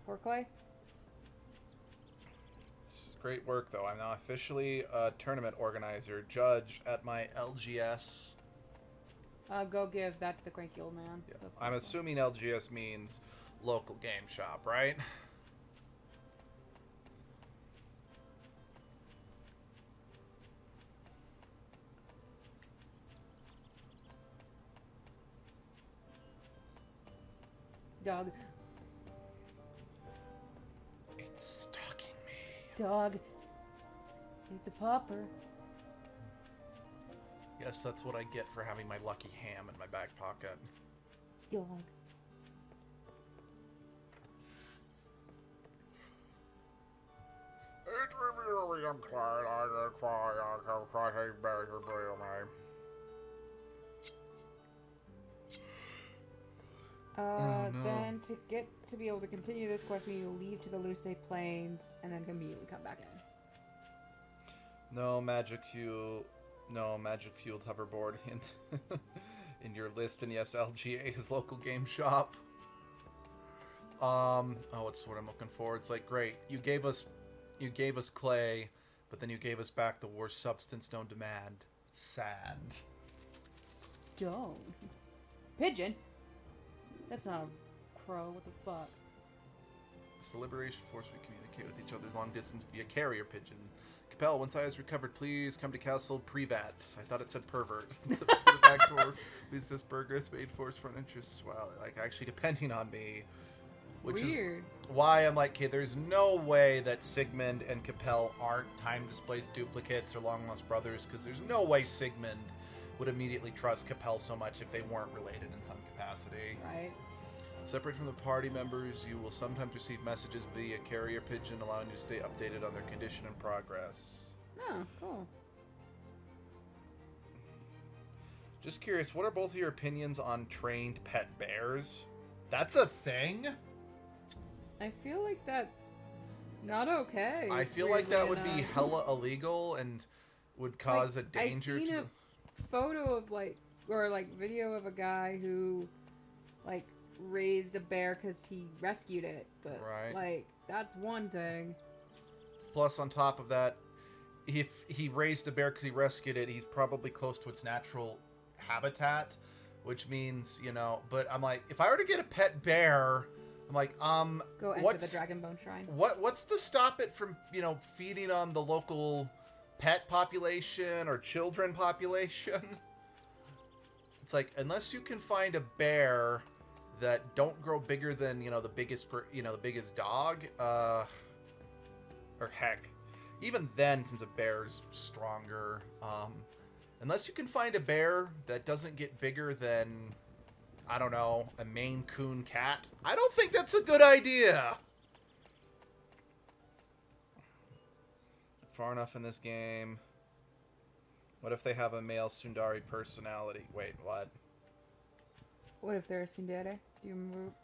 Or clay? Great work, though. I'm now officially a tournament organizer, judge at my LGS. Go give that to the cranky old man. Yeah. I'm assuming LGS means local game shop, right? Dog. It's stalking me. Dog. It's a popper. Yes, that's what I get for having my lucky ham in my back pocket. Dog. no. Then to be able to continue this quest, we need to leave to the Lucé Plains and then immediately come back in. No magic fueled hoverboard in in your list, and yes, LGA is local game shop. What's what I'm looking for? It's like, great, you gave us clay, but then you gave us back the worst substance known to man. Sad. Stone. Pigeon? That's not a crow, what the fuck? It's the Liberation Force. We communicate with each other long distance via carrier pigeon. Capel, once I has recovered, please come to Castle Privat. I thought it said pervert. It's up to the back door. Business burgers made force front interests. Wow, like actually depending on me. Which Weird. is why I'm like, okay, there's no way that Sigmund and Capel aren't time-displaced duplicates or long-lost brothers, because there's no way Sigmund would immediately trust Capel so much if they weren't related in some capacity. Right. Separate from the party members, you will sometimes receive messages via carrier pigeon, allowing you to stay updated on their condition and progress. Oh, cool. Just curious, what are both of your opinions on trained pet bears? That's a thing? I feel like that's not okay. I feel like that weirdly would be enough. hella illegal and would cause a danger I've seen to... a photo of video of a guy who raised a bear because he rescued it, but Right. that's one thing. Plus, on top of that, if he raised a bear because he rescued it, he's probably close to its natural habitat, which means, but I'm like, if I were to get a pet bear, I'm like, Go enter the Dragonbone Shrine. what's to stop it from, feeding on the local pet population or children population? It's like, unless you can find a bear that don't grow bigger than, the biggest dog, or heck, even then, since a bear's stronger, unless you can find a bear that doesn't get bigger than, I don't know, a Maine Coon cat, I don't think that's a good idea. Far enough in this game. What if they have a male Sundari personality? Wait, what? What if they're a tsundere? Do you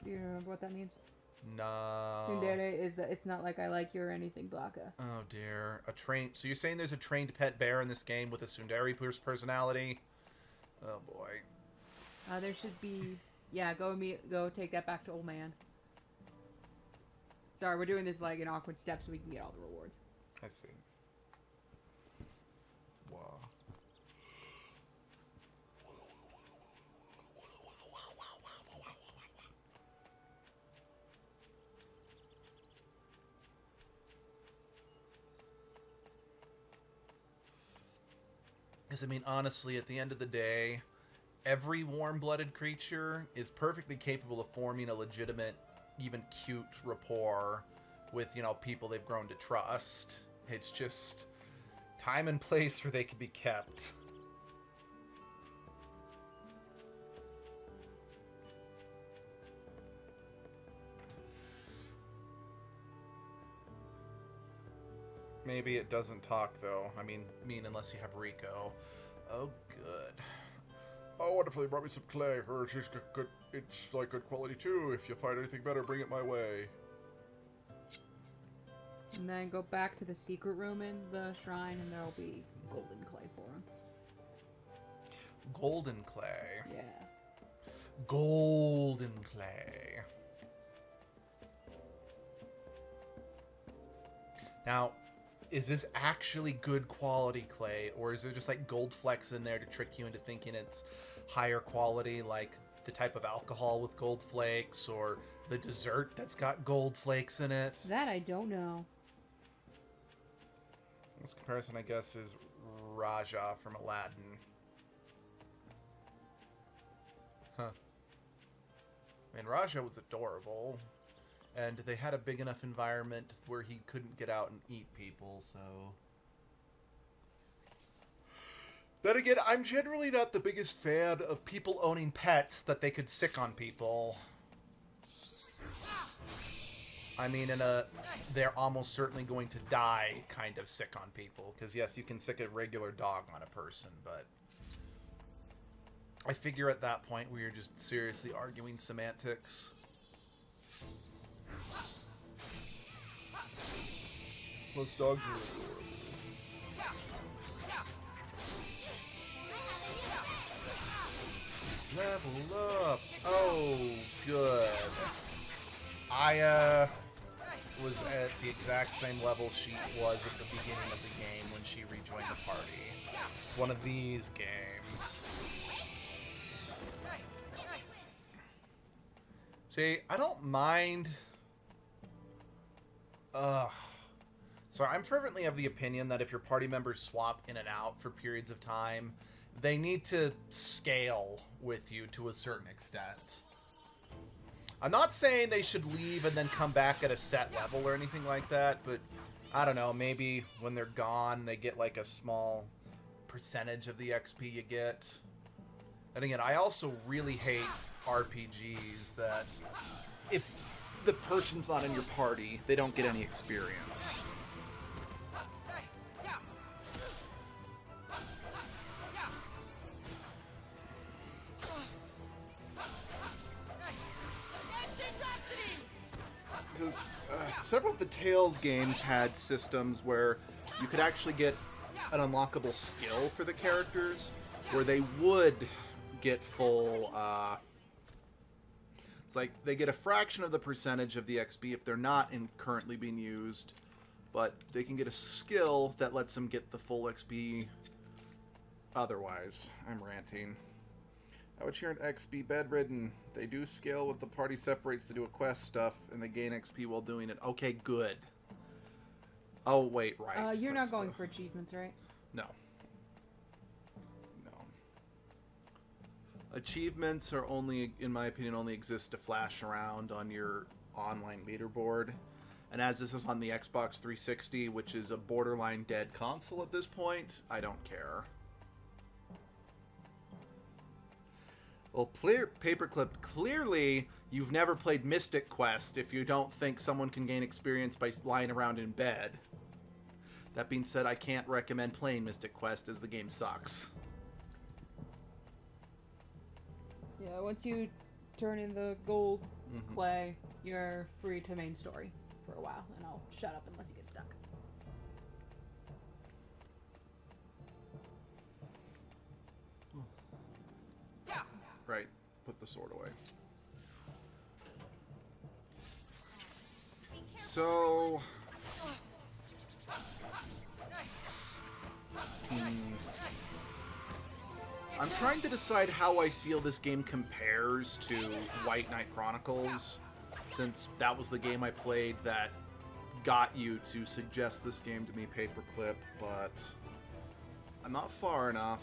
remember what that means? No. Tsundere is that it's not like I like you or anything, Blanca. Oh dear. So you're saying there's a trained pet bear in this game with a Sundari personality? Oh boy. There should be. Yeah, go take that back to old man. Sorry, we're doing this in awkward steps so we can get all the rewards. I see. Wow. Because, honestly, at the end of the day, every warm-blooded creature is perfectly capable of forming a legitimate, even cute rapport with, people they've grown to trust. It's just time and place where they can be kept. Maybe it doesn't talk, though. Unless you have Rico. Oh, good. Oh, wonderful, you brought me some clay. It's good quality, too. If you find anything better, bring it my way. And then go back to the secret room in the shrine, and there'll be golden clay for him. Golden clay. Yeah. Golden clay. Now, is this actually good quality clay, or is there just gold flecks in there to trick you into thinking it's higher quality, like the type of alcohol with gold flakes, or the dessert that's got gold flakes in it? That I don't know. This comparison, I guess, is Raja from Aladdin. Huh. And Raja was adorable, and they had a big enough environment where he couldn't get out and eat people, so... Then again, I'm generally not the biggest fan of people owning pets that they could sick on people. I mean, they're almost certainly going to die kind of sick on people. Because, yes, you can sick a regular dog on a person, but... I figure at that point we are just seriously arguing semantics. Plus dogs are adorable. Level up! Oh, good. I, was at the exact same level she was at the beginning of the game when she rejoined the party. It's one of these games. See, I don't mind... So I'm fervently of the opinion that if your party members swap in and out for periods of time, they need to scale with you to a certain extent. I'm not saying they should leave and then come back at a set level or anything like that, but I don't know, maybe when they're gone, they get like a small percentage of the XP you get. And again, I also really hate RPGs that if the person's not in your party, they don't get any experience. Because several of the Tales games had systems where you could actually get an unlockable skill for the characters, where they would get full, it's like they get a fraction of the percentage of the XP if they're not currently being used, but they can get a skill that lets them get the full XP otherwise. I'm ranting. Out here in XP bedridden, they do scale with the party separates to do a quest stuff, and they gain XP while doing it. Okay, good. Oh, wait, right. You're not going for achievements, right? No. No. Achievements are only, in my opinion, only exist to flash around on your online leaderboard. And as this is on the Xbox 360, which is a borderline dead console at this point, I don't care. Well, Paperclip, clearly you've never played Mystic Quest if you don't think someone can gain experience by lying around in bed. That being said, I can't recommend playing Mystic Quest as the game sucks. Yeah, once you turn in the gold clay, you're free to main story for a while, and I'll shut up unless you get stuck. Right. Put the sword away. So... I'm trying to decide how I feel this game compares to White Knight Chronicles, since that was the game I played that got you to suggest this game to me, Paperclip, but I'm not far enough.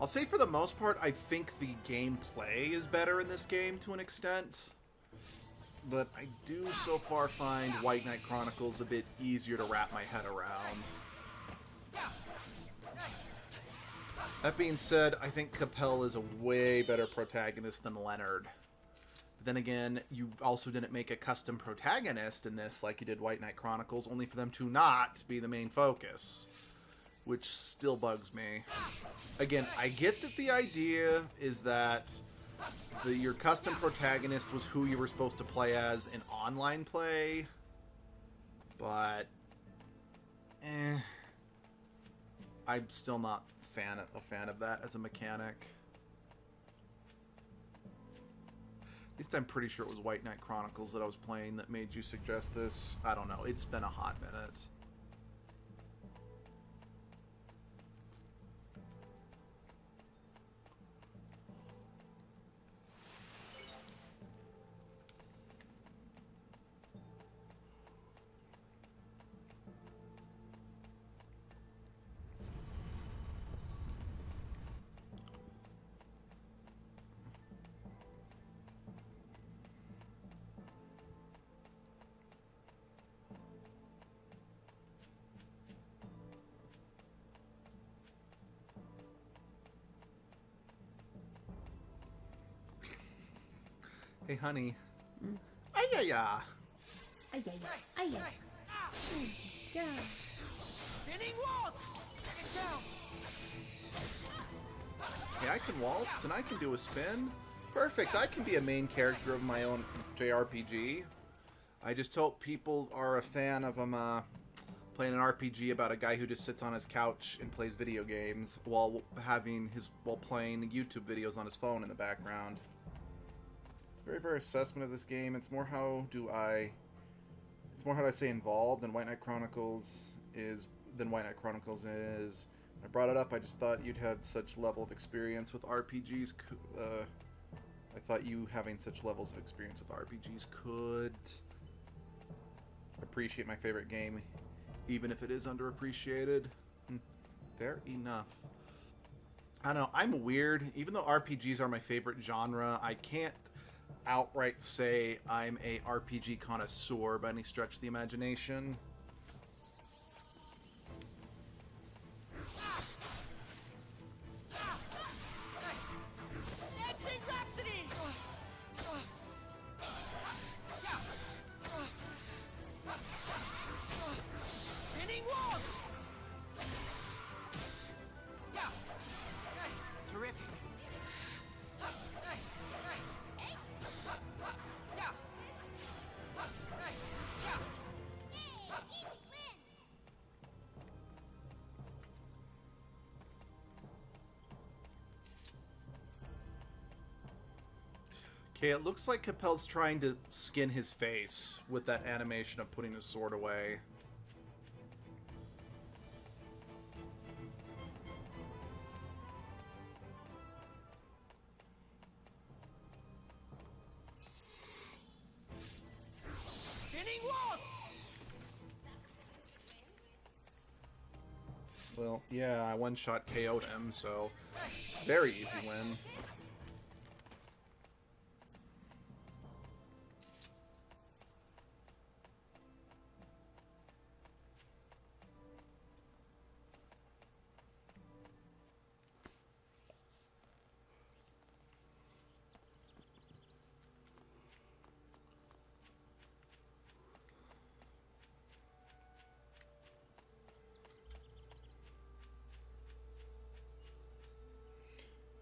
I'll say for the most part, I think the gameplay is better in this game to an extent. But I do so far find White Knight Chronicles a bit easier to wrap my head around. That being said, I think Capel is a way better protagonist than Leonard. But then again, you also didn't make a custom protagonist in this like you did White Knight Chronicles, only for them to not be the main focus. Which still bugs me. Again, I get that the idea is that your custom protagonist was who you were supposed to play as in online play, but I'm still not a fan of that as a mechanic. At least I'm pretty sure it was White Knight Chronicles that I was playing that made you suggest this. I don't know. It's been a hot minute. Hey, honey. Mm. Ay-ya-ya. Ay, ay, ay, ay, ay. Yeah. Spinning waltz! Get down! Hey, I can waltz and I can do a spin. Perfect. I can be a main character of my own JRPG. I just hope people are a fan of playing an RPG about a guy who just sits on his couch and plays video games while playing YouTube videos on his phone in the background. It's a very fair assessment of this game. It's more how do I say involved than White Knight Chronicles is. When I brought it up, I just thought you'd had such level of experience with RPGs. I thought you having such levels of experience with RPGs could appreciate my favorite game, even if it is underappreciated. Fair enough. I don't know. I'm weird. Even though RPGs are my favorite genre, I can't outright say I'm a RPG connoisseur by any stretch of the imagination. Dancing Rhapsody! Spinning waltz! Terrific. Okay, it looks like Capel's trying to skin his face with that animation of putting his sword away. Spinning waltz! Well, yeah, I one-shot KO'd him, so very easy win.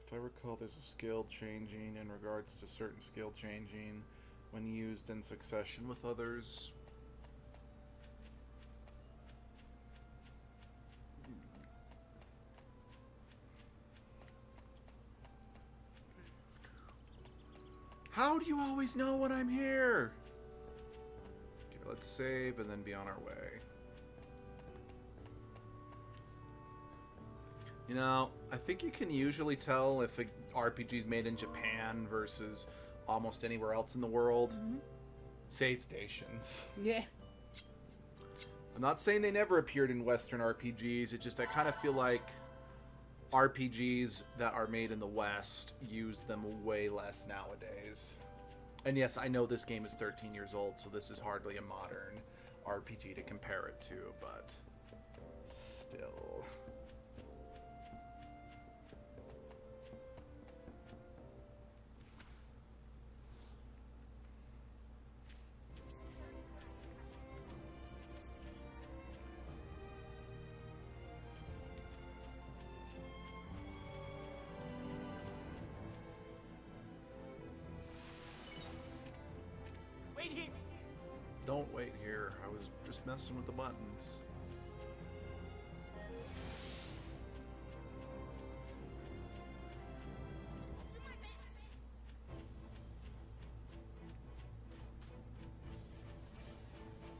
If I recall, there's a skill changing in regards to certain skill changing when used in succession with others. How do you always know when I'm here? Okay, let's save and then be on our way. You know, I think you can usually tell if an RPG is made in Japan versus almost anywhere else in the world. Mm-hmm. Save stations. Yeah. I'm not saying they never appeared in Western RPGs. It just, I kind of feel like RPGs that are made in the West use them way less nowadays. And yes, I know this game is 13 years old, so this is hardly a modern RPG to compare it to, but still. Wait here! Don't wait here. I was just messing with the buttons.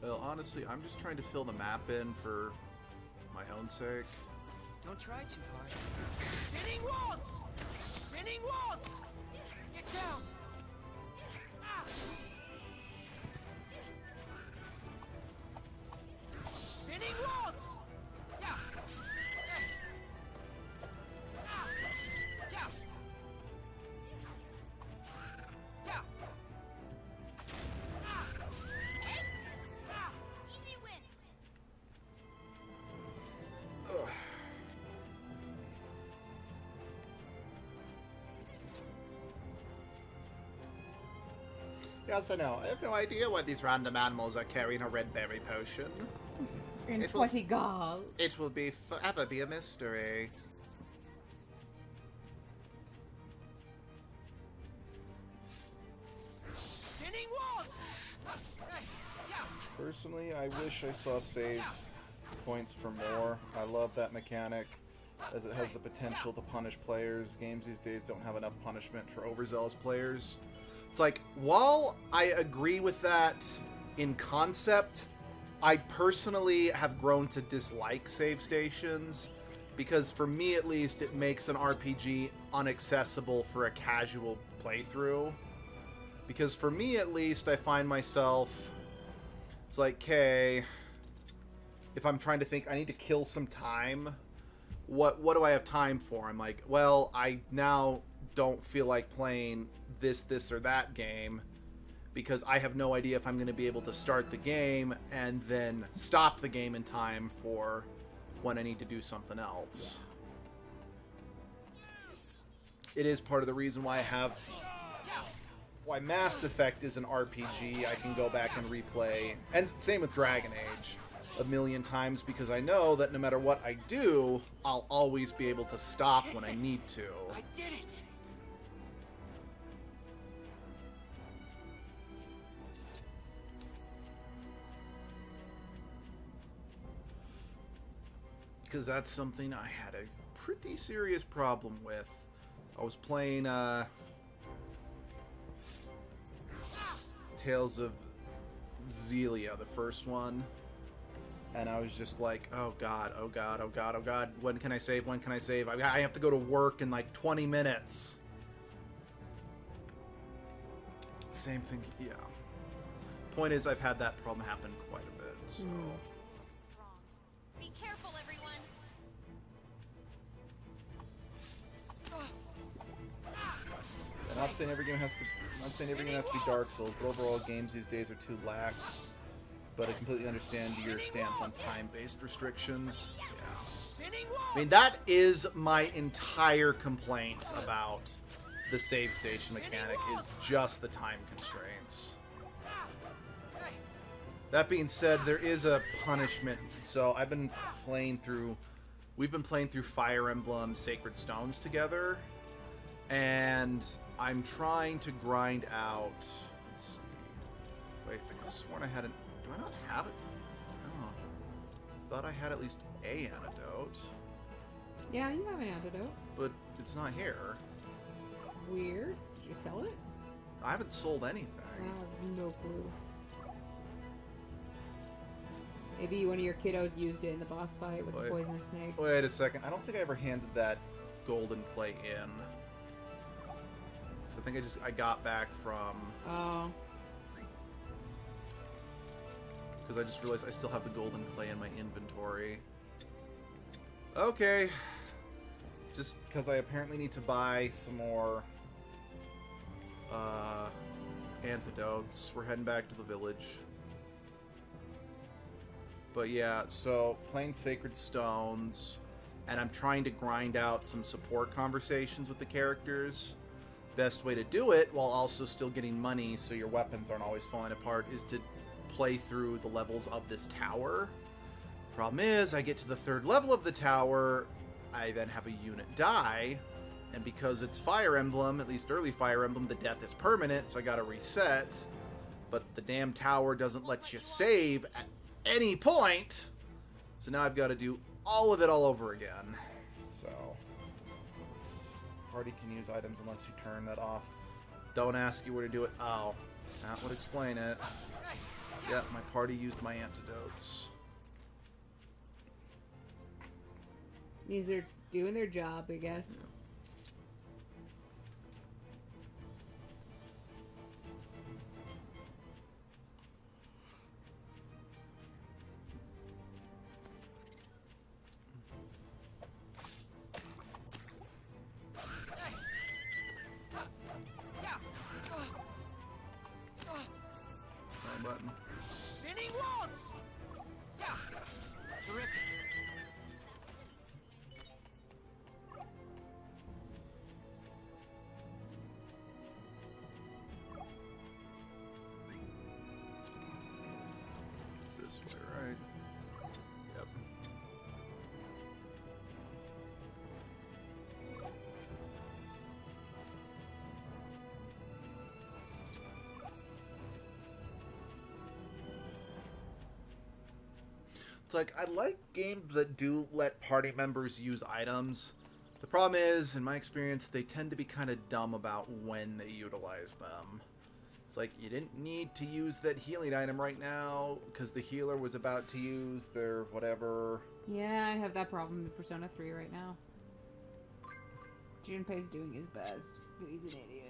Well, honestly, I'm just trying to fill the map in for my own sake. Don't try too hard. Spinning waltz! Spinning waltz! Get down! Ah! Spinning waltz! Yeah! Ah! Yeah! Yeah! Ah! Ah! Easy win. Yes, I know. I have no idea why these random animals are carrying a red berry potion. In It will- 20 gold. It will be forever be a mystery. Spinning walls! Personally, I wish I saw save points for more. I love that mechanic, as it has the potential to punish players. Games these days don't have enough punishment for overzealous players. It's like, while I agree with that in concept, I personally have grown to dislike save stations, because for me at least, it makes an RPG unaccessible for a casual playthrough. Because for me at least, I find myself, it's like, okay, if I'm trying to think, I need to kill some time, what do I have time for? I'm like, well, I now don't feel like playing this, or that game, because I have no idea if I'm going to be able to start the game and then stop the game in time for when I need to do something else. It is part of the reason why why Mass Effect is an RPG I can go back and replay, and same with Dragon Age, a million times, because I know that no matter what I do, I'll always be able to stop when I need to. I did it! Because that's something I had a pretty serious problem with. I was playing Tales of Xillia, the first one, and I was just like, oh god, oh god, oh god, oh god, when can I save, when can I save? I have to go to work in like 20 minutes. Same thing, yeah. Point is, I've had that problem happen quite a bit, so... Be careful, everyone. I'm not saying every game has to. I'm not saying every game has to be Dark Souls, but overall, games these days are too lax. But I completely understand your stance on time-based restrictions. Yeah. I mean, that is my entire complaint about the save station mechanic, is just the time constraints. That being said, there is a punishment. So I've been playing through. We've been playing through Fire Emblem Sacred Stones together, and I'm trying to grind out. Let's see. Wait, I could have sworn I had an. Do I not have it? Oh, thought I had at least a antidote, Yeah, you have an antidote. but it's not here. Weird. Did you sell it? I haven't sold anything. I have no clue. Maybe one of your kiddos used it in the boss fight with the Wait. poisonous snakes. Wait a second. I don't think I ever handed that golden clay in. So I think I got back from. Oh. Because I just realized I still have the golden clay in my inventory. Okay. Just because I apparently need to buy some more antidotes. We're heading back to the village. But yeah, so playing Sacred Stones, and I'm trying to grind out some support conversations with the characters. Best way to do it, while also still getting money so your weapons aren't always falling apart, is to play through the levels of this tower. Problem is, I get to the 3rd level of the tower, I then have a unit die, and because it's Fire Emblem, at least early Fire Emblem, the death is permanent, so I gotta reset. But the damn tower doesn't let you save at any point, so now I've got to do all of it all over again. So, party can use items unless you turn that off. Don't ask you where to do it. Oh, that would explain it. Yeah, my party used my antidotes. Means they're doing their job, I guess. Yeah. Wrong button. Spinning walls! Terrific. It's like, I like games that do let party members use items. The problem is, in my experience, they tend to be kind of dumb about when they utilize them. It's like, you didn't need to use that healing item right now because the healer was about to use their whatever. Yeah, I have that problem in Persona 3 right now. Junpei's doing his best, but he's an idiot.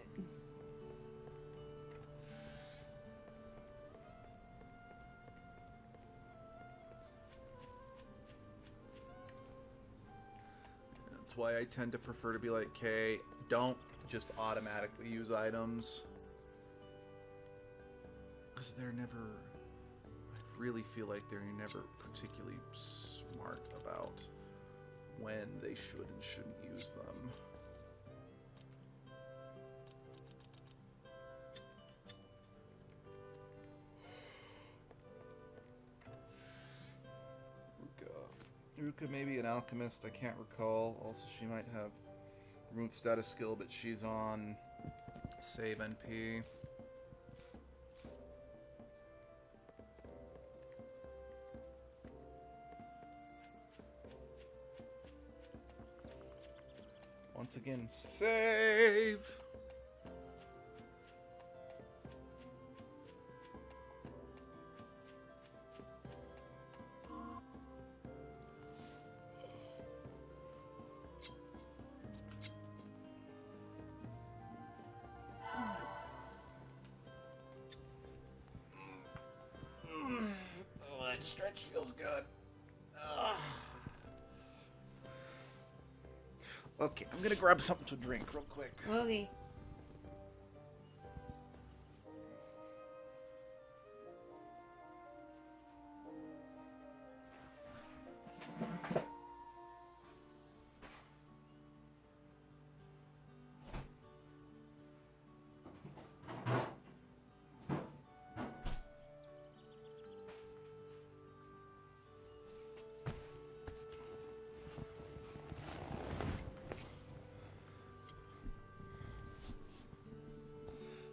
That's why I tend to prefer to be like, okay, don't just automatically use items. Because they're never... I really feel like they're never particularly smart about when they should and shouldn't use them. Ruka may be an alchemist, I can't recall. Also, she might have remove status skill, but she's on save NP. Once again, save! Oh, that stretch feels good. Okay, I'm gonna grab something to drink real quick. Okay.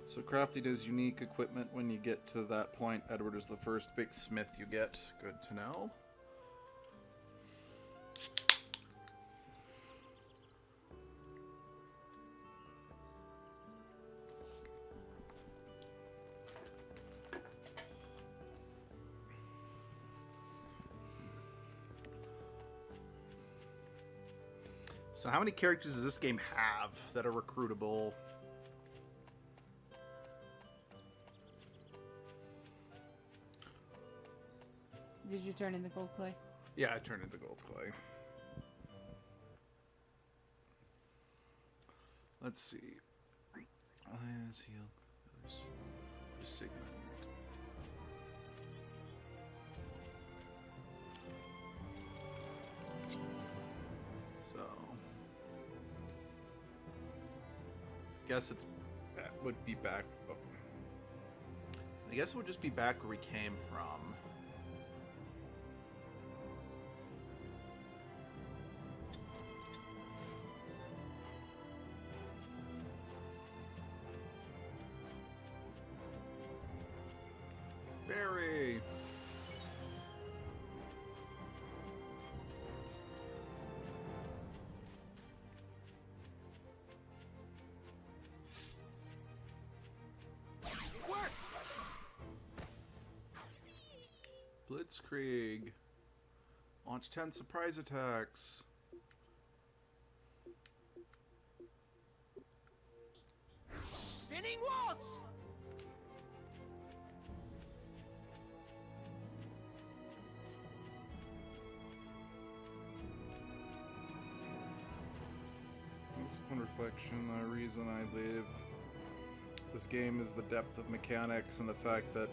So crafting does unique equipment when you get to that point. Edward is the first big smith you get. Good to know. So how many characters does this game have that are recruitable? Did you turn in the gold clay? Yeah, I turned into gold clay. Let's see. Let's heal. There's Sigma. So, I guess it's would be back. Oh. I guess it would just be back where we came from. Barry. It worked! Blitzkrieg. Launch 10 surprise attacks. Spinning waltz! Discipline reflection, the reason I live. This game is the depth of mechanics and the fact that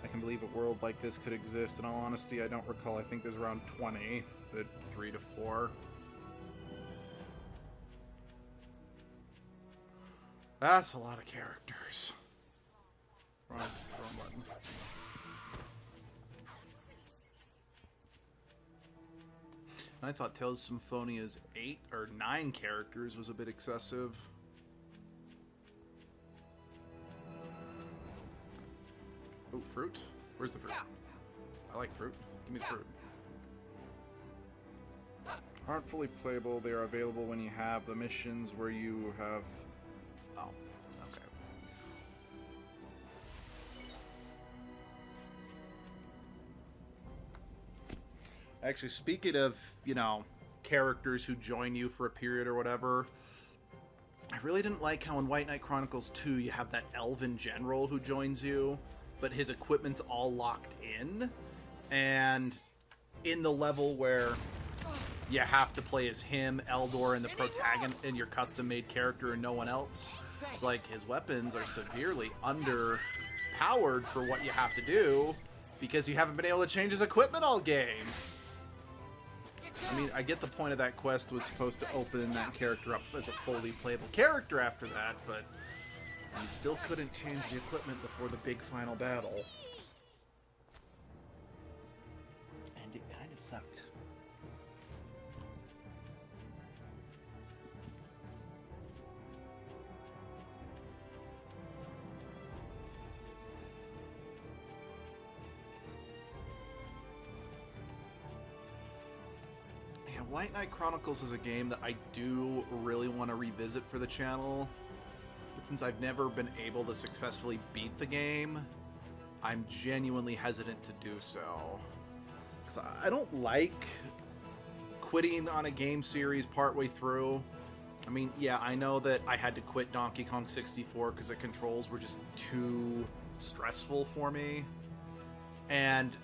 I can believe a world like this could exist. In all honesty, I don't recall. I think there's around 20, but 3 to 4. That's a lot of characters. Wrong button. I thought Tales of Symphonia's 8 or 9 characters was a bit excessive. Oh, fruit? Where's the fruit? I like fruit. Give me the fruit. Aren't fully playable. They are available when you have the missions where you have... Oh, okay. Actually, speaking of, you know, characters who join you for a period or whatever, I really didn't like how in White Knight Chronicles 2 you have that elven general who joins you, but his equipment's all locked in, and in the level where you have to play as him, Eldor, and the protagonist, and your custom-made character and no one else, it's like his weapons are severely underpowered for what you have to do, because you haven't been able to change his equipment all game. I mean, I get the point of that quest was supposed to open that character up as a fully playable character after that, but you still couldn't change the equipment before the big final battle. And it kind of sucked. White Knight Chronicles is a game that I do really want to revisit for the channel, but since I've never been able to successfully beat the game, I'm genuinely hesitant to do so. Because I don't like quitting on a game series partway through. I mean, yeah, I know that I had to quit Donkey Kong 64 because the controls were just too stressful for me. And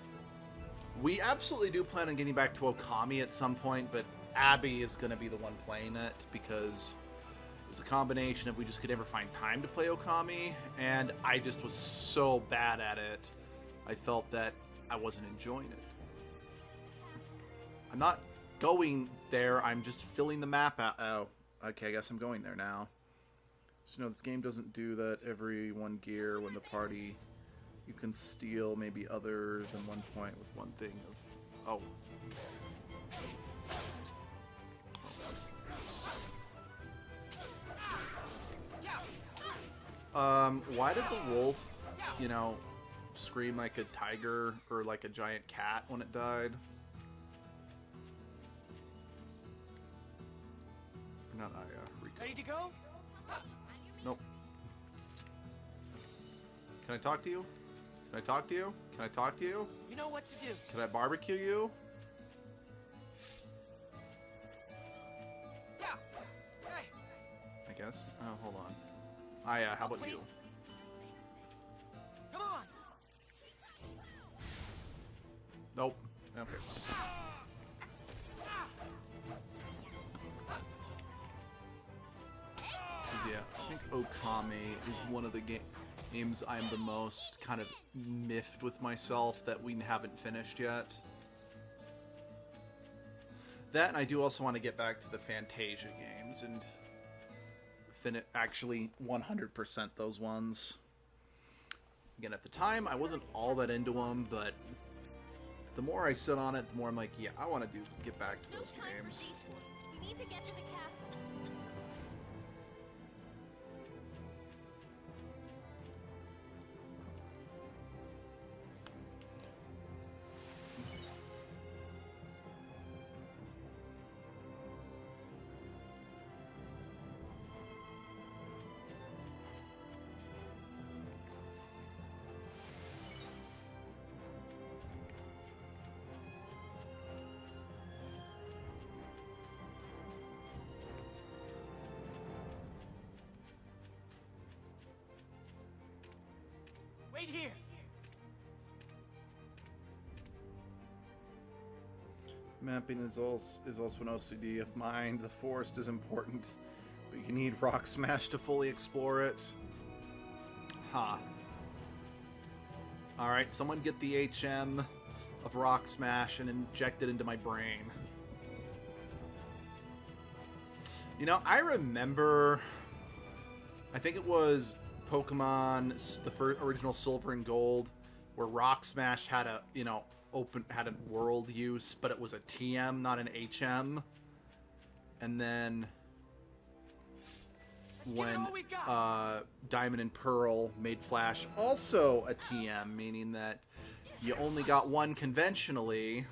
we absolutely do plan on getting back to Okami at some point, but Abby is going to be the one playing it because it was a combination of we just could never find time to play Okami, and I just was so bad at it, I felt that I wasn't enjoying it. I'm not going there, I'm just filling the map out. Oh, okay, I guess I'm going there now. So, no, this game doesn't do that every one gear when the party... You can steal maybe other than 1 point with one thing of... Oh. Why did the wolf, you know, scream like a tiger or like a giant cat when it died? Not Rico. Ready to go? Nope. Can I talk to you? Can I talk to you? Can I talk to you? You know what to do. Can I barbecue you? Yeah. Hey. I guess. Oh, hold on. How about you? Please. Come on. Nope. Okay. Yeah, I think Okami is one of the games I'm the most kind of miffed with myself that we haven't finished yet. That, and I do also want to get back to the Fantasia games and actually 100% those ones. Again, at the time, I wasn't all that into them, but the more I sit on it, the more I'm like, yeah, I want to get back to those games. We need to get to the castle. Wait here. Mapping is also an OCD of mine. The forest is important, but you need Rock Smash to fully explore it. Huh. Alright, someone get the HM of Rock Smash and inject it into my brain. You know, I remember... I think it was Pokemon, the first original Silver and Gold, where Rock Smash had a, you know, had a world use, but it was a TM, not an HM. And then when Diamond and Pearl made Flash also a TM, meaning that you only got one conventionally,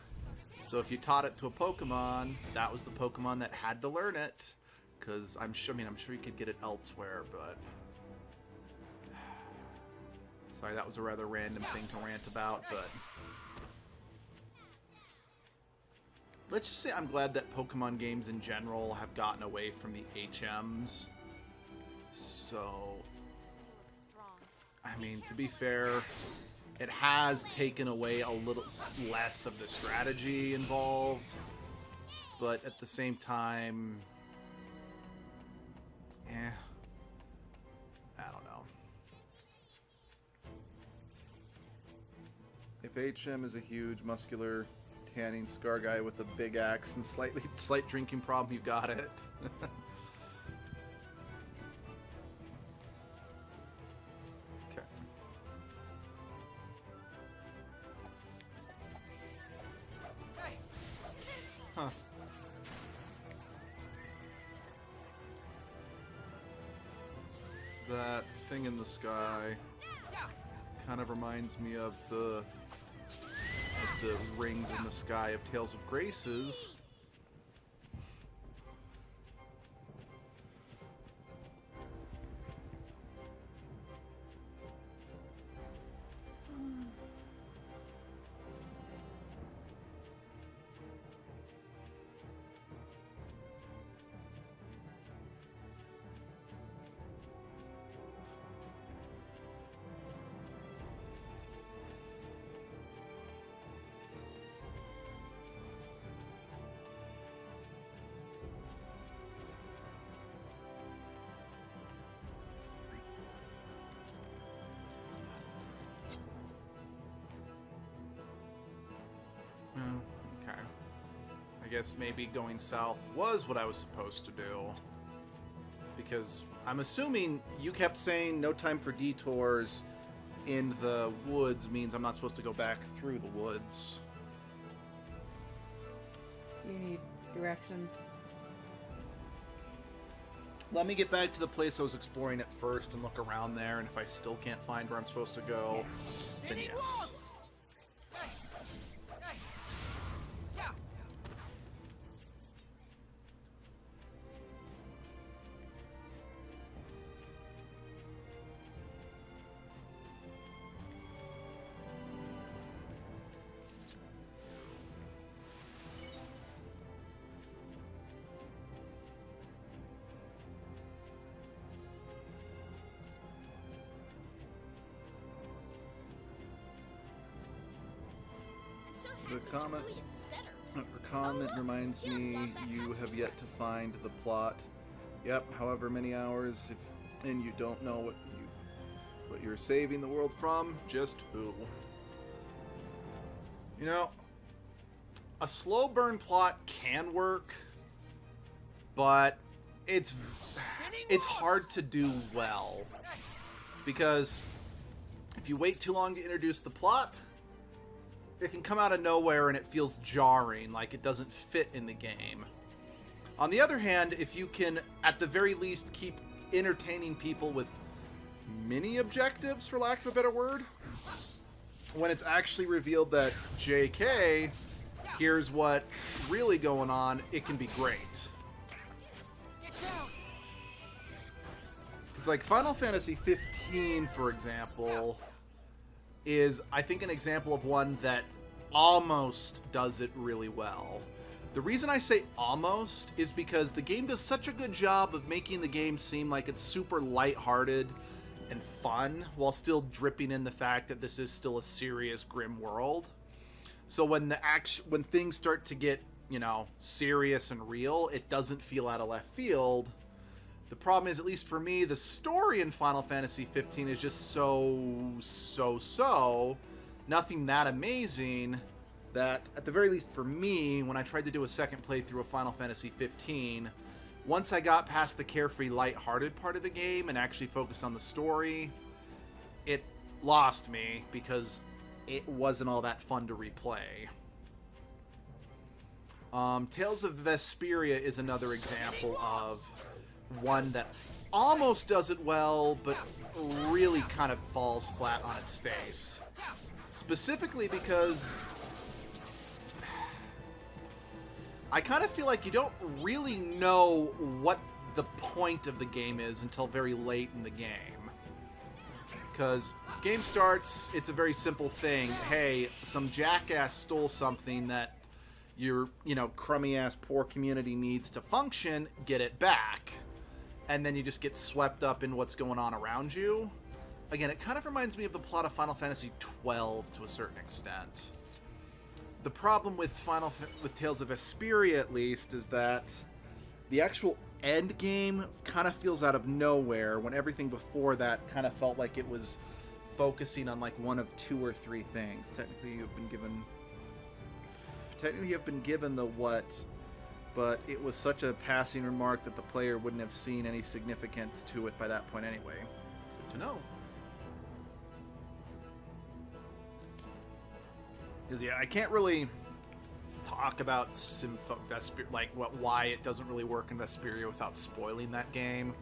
So if you taught it to a Pokemon, that was the Pokemon that had to learn it. Because I'm sure you could get it elsewhere, but... Sorry, that was a rather random thing to rant about, but... Let's just say I'm glad that Pokemon games in general have gotten away from the HMs. So... I mean, to be fair, it has taken away a little less of the strategy involved. But at the same time... I don't know. If HM is a huge, muscular, tanning scar guy with a big axe and slight drinking problem, you got it. Okay. Huh. That thing in the sky kind of reminds me of the rings in the sky of Tales of Graces. Okay. I guess maybe going south was what I was supposed to do. Because I'm assuming you kept saying no time for detours in the woods means I'm not supposed to go back through the woods. You need directions. Let me get back to the place I was exploring at first and look around there, and if I still can't find where I'm supposed to go, then yes. I'm so The happy comment- Ceruleus is better. Comment reminds me you have yet to find the plot. Yep, however many hours, and you don't know what you're saving the world from, just who. You know, a slow burn plot can work, but it's hard to do well. Because if you wait too long to introduce the plot, it can come out of nowhere and it feels jarring, like it doesn't fit in the game. On the other hand, if you can, at the very least, keep entertaining people with mini objectives, for lack of a better word, when it's actually revealed that JK, here's what's really going on, it can be great. It's like Final Fantasy 15, for example, is, I think, an example of one that almost does it really well. The reason I say almost is because the game does such a good job of making the game seem like it's super lighthearted and fun, while still dripping in the fact that this is still a serious, grim world. So when when things start to get, you know, serious and real, it doesn't feel out of left field. The problem is, at least for me, the story in Final Fantasy 15 is just so, nothing that amazing, that, at the very least for me, when I tried to do a second playthrough of Final Fantasy 15, once I got past the carefree, lighthearted part of the game and actually focused on the story, it lost me because it wasn't all that fun to replay. Tales of Vesperia is another example of one that almost does it well, but really kind of falls flat on its face. Specifically because I kind of feel like you don't really know what the point of the game is until very late in the game. Because game starts, it's a very simple thing. Hey, some jackass stole something that your, crummy-ass poor community needs to function, get it back. And then you just get swept up in what's going on around you. Again, it kind of reminds me of the plot of Final Fantasy XII to a certain extent. The problem with Tales of Vesperia, at least, is that the actual end game kind of feels out of nowhere when everything before that kind of felt like it was focusing on like one of 2 or 3 things. Technically, you have been given the what, but it was such a passing remark that the player wouldn't have seen any significance to it by that point anyway. Good to know. Because yeah, I can't really talk about Vesperia, like why it doesn't really work in Vesperia without spoiling that game,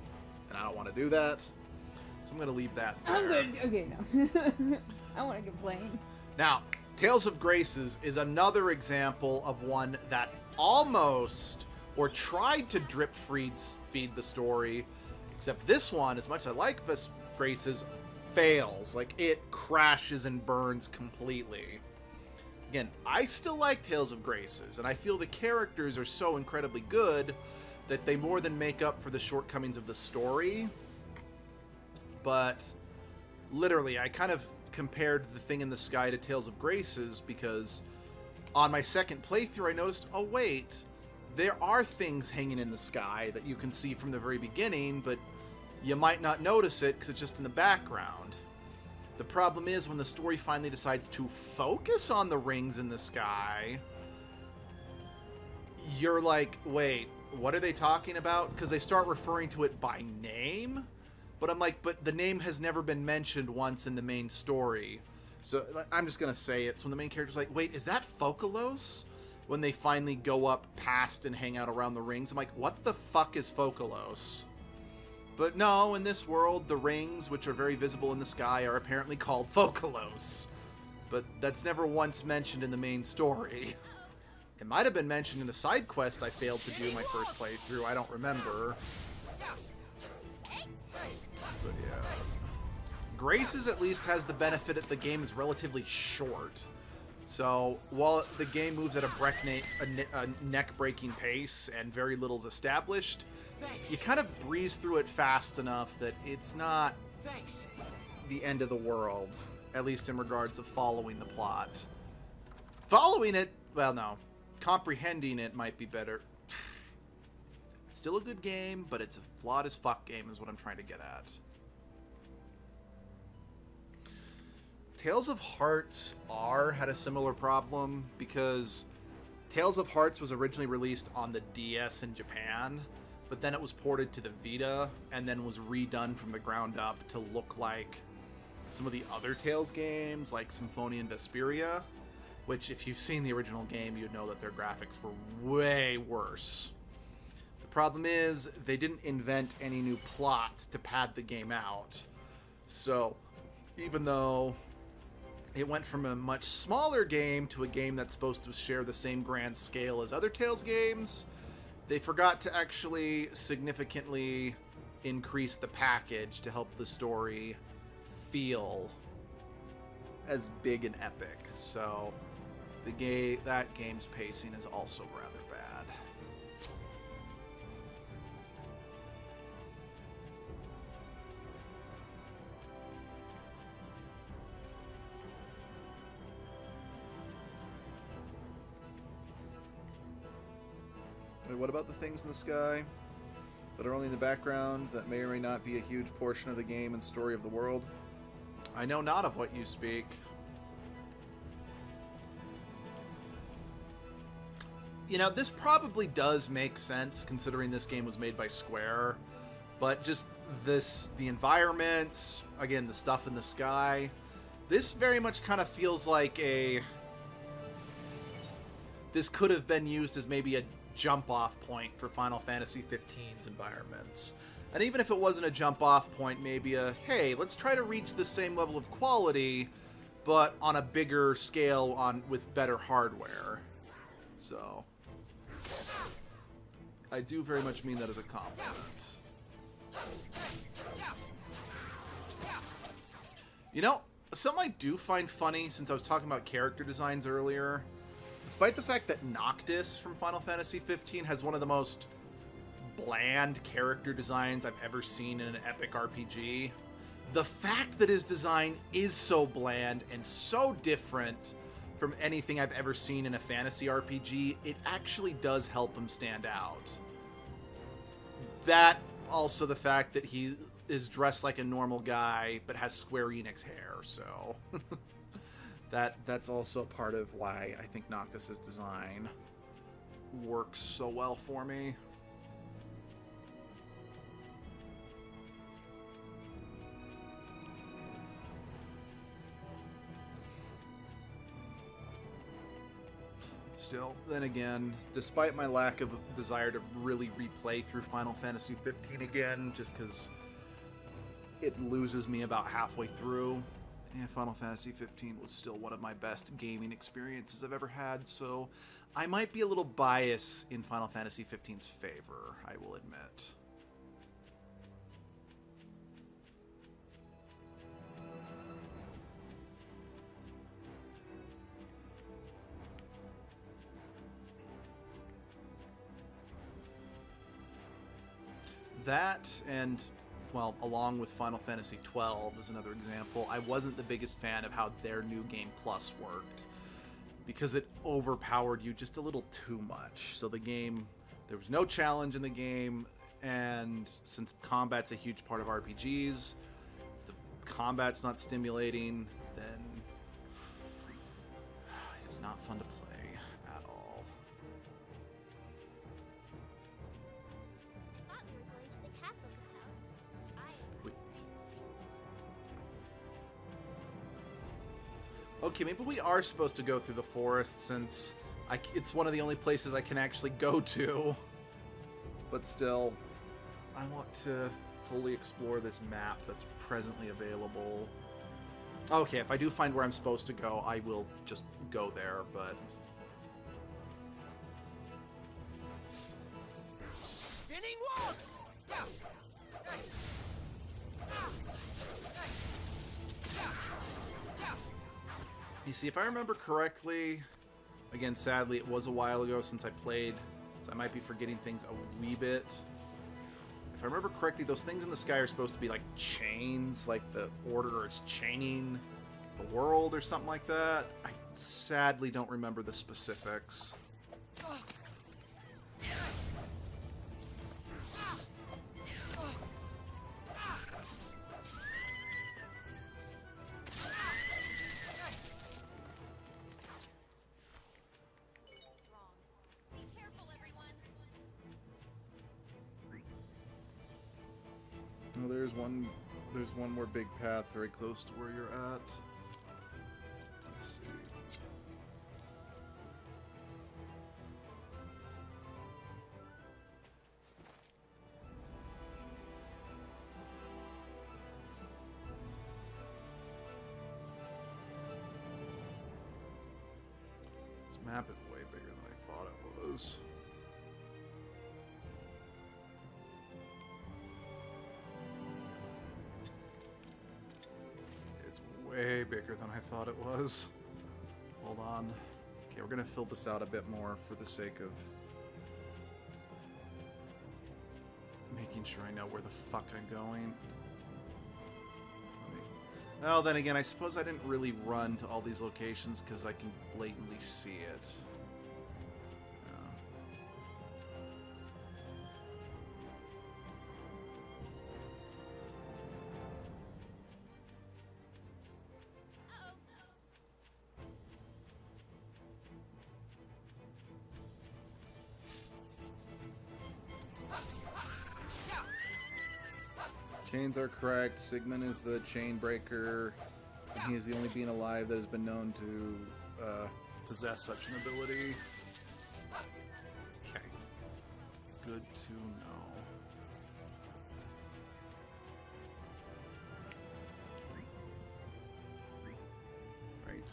and I don't want to do that, so I'm going to leave that there. Okay, no. I want to complain. Now, Tales of Graces is another example of one that almost, or tried to drip feed the story, except this one, as much as I like Graces, fails. Like, it crashes and burns completely. Again, I still like Tales of Graces, and I feel the characters are so incredibly good that they more than make up for the shortcomings of the story. But literally, I kind of compared The Thing in the Sky to Tales of Graces because on my second playthrough I noticed, oh wait, there are things hanging in the sky that you can see from the very beginning, but you might not notice it because it's just in the background. The problem is when the story finally decides to focus on the rings in the sky, you're like, wait, what are they talking about? Because they start referring to it by name, but I'm like, but the name has never been mentioned once in the main story. So I'm just going to say it. So when the main character's like, wait, is that Focalos? When they finally go up past and hang out around the rings, I'm like, what the fuck is Focalos? But no, in this world, the rings, which are very visible in the sky, are apparently called Focalos. But that's never once mentioned in the main story. It might have been mentioned in a side quest I failed to do my first playthrough, I don't remember. But yeah. Graces at least has the benefit that the game is relatively short. So, while the game moves at a neck-breaking pace and very little is established, you kind of breeze through it fast enough that it's not the end of the world, at least in regards of following the plot. Following it, well, no. Comprehending it might be better. It's still a good game, but it's a flawed as fuck game is what I'm trying to get at. Tales of Hearts R had a similar problem because Tales of Hearts was originally released on the DS in Japan, but then it was ported to the Vita and then was redone from the ground up to look like some of the other Tales games, like Symphonia and Vesperia, which if you've seen the original game, you'd know that their graphics were way worse. The problem is, they didn't invent any new plot to pad the game out. So, even though it went from a much smaller game to a game that's supposed to share the same grand scale as other Tales games, they forgot to actually significantly increase the package to help the story feel as big and epic. So that game's pacing is also rather bad. Wait, what about the things in the sky that are only in the background that may or may not be a huge portion of the game and story of the world? I know not of what you speak. You know, this probably does make sense considering this game was made by Square, but just the environments, again, the stuff in the sky, this very much kind of feels like this could have been used as maybe a jump-off point for Final Fantasy XV's environments. And even if it wasn't a jump-off point, maybe hey, let's try to reach the same level of quality, but on a bigger scale with better hardware. So, I do very much mean that as a compliment. You know, something I do find funny, since I was talking about character designs earlier, despite the fact that Noctis from Final Fantasy 15 has one of the most bland character designs I've ever seen in an epic RPG, the fact that his design is so bland and so different from anything I've ever seen in a fantasy RPG, it actually does help him stand out. That, also the fact that he is dressed like a normal guy but has Square Enix hair, so that's also part of why I think Noctis's design works so well for me. Still, then again, despite my lack of desire to really replay through Final Fantasy 15 again, just because it loses me about halfway through, Final Fantasy 15 was still one of my best gaming experiences I've ever had, so I might be a little biased in Final Fantasy 15's favor, I will admit. That, and, well, along with Final Fantasy 12 is another example, I wasn't the biggest fan of how their New Game Plus worked, because it overpowered you just a little too much. So the game, there was no challenge in the game, and since combat's a huge part of RPGs, if the combat's not stimulating, then it's not fun to play at all. Thought we were going to the castle now. Wait. Okay, maybe we are supposed to go through the forest, since it's one of the only places I can actually go to. But still, I want to fully explore this map that's presently available. Okay, if I do find where I'm supposed to go, I will just go there, but... Spinning waltz! You see, if I remember correctly, again, sadly, it was a while ago since I played, so I might be forgetting things a wee bit. If I remember correctly, those things in the sky are supposed to be like chains, like the Order is chaining the world or something like that. I sadly don't remember the specifics. Be careful, everyone. Oh, there's one more big path very close to where you're at. Let's see. This map is way bigger than I thought it was. It's way bigger than I thought it was. Hold on. Okay, we're gonna fill this out a bit more for the sake of making sure I know where the fuck I'm going. Well, then again, I suppose I didn't really run to all these locations because I can blatantly see it. Chains are correct. Sigmund is the chain breaker, and he is the only being alive that has been known to possess such an ability. Okay. Good to know. Right.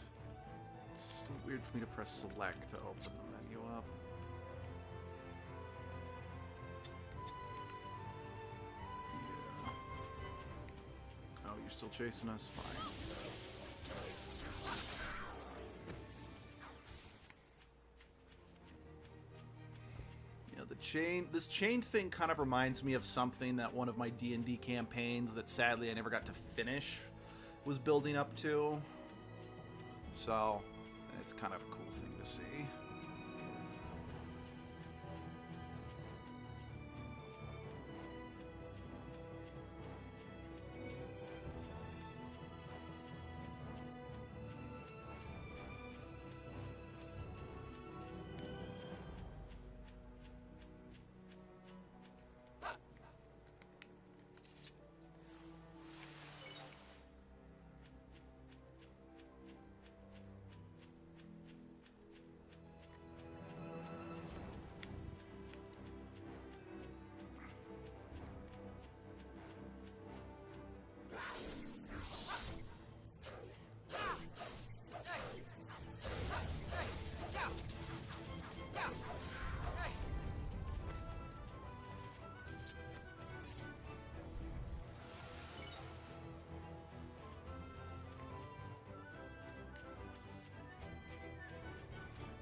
It's still weird for me to press select to open the menu up. you're still chasing us? Fine. Yeah, this chain thing kind of reminds me of something that one of my D&D campaigns that sadly I never got to finish was building up to. So, it's kind of a cool thing to see.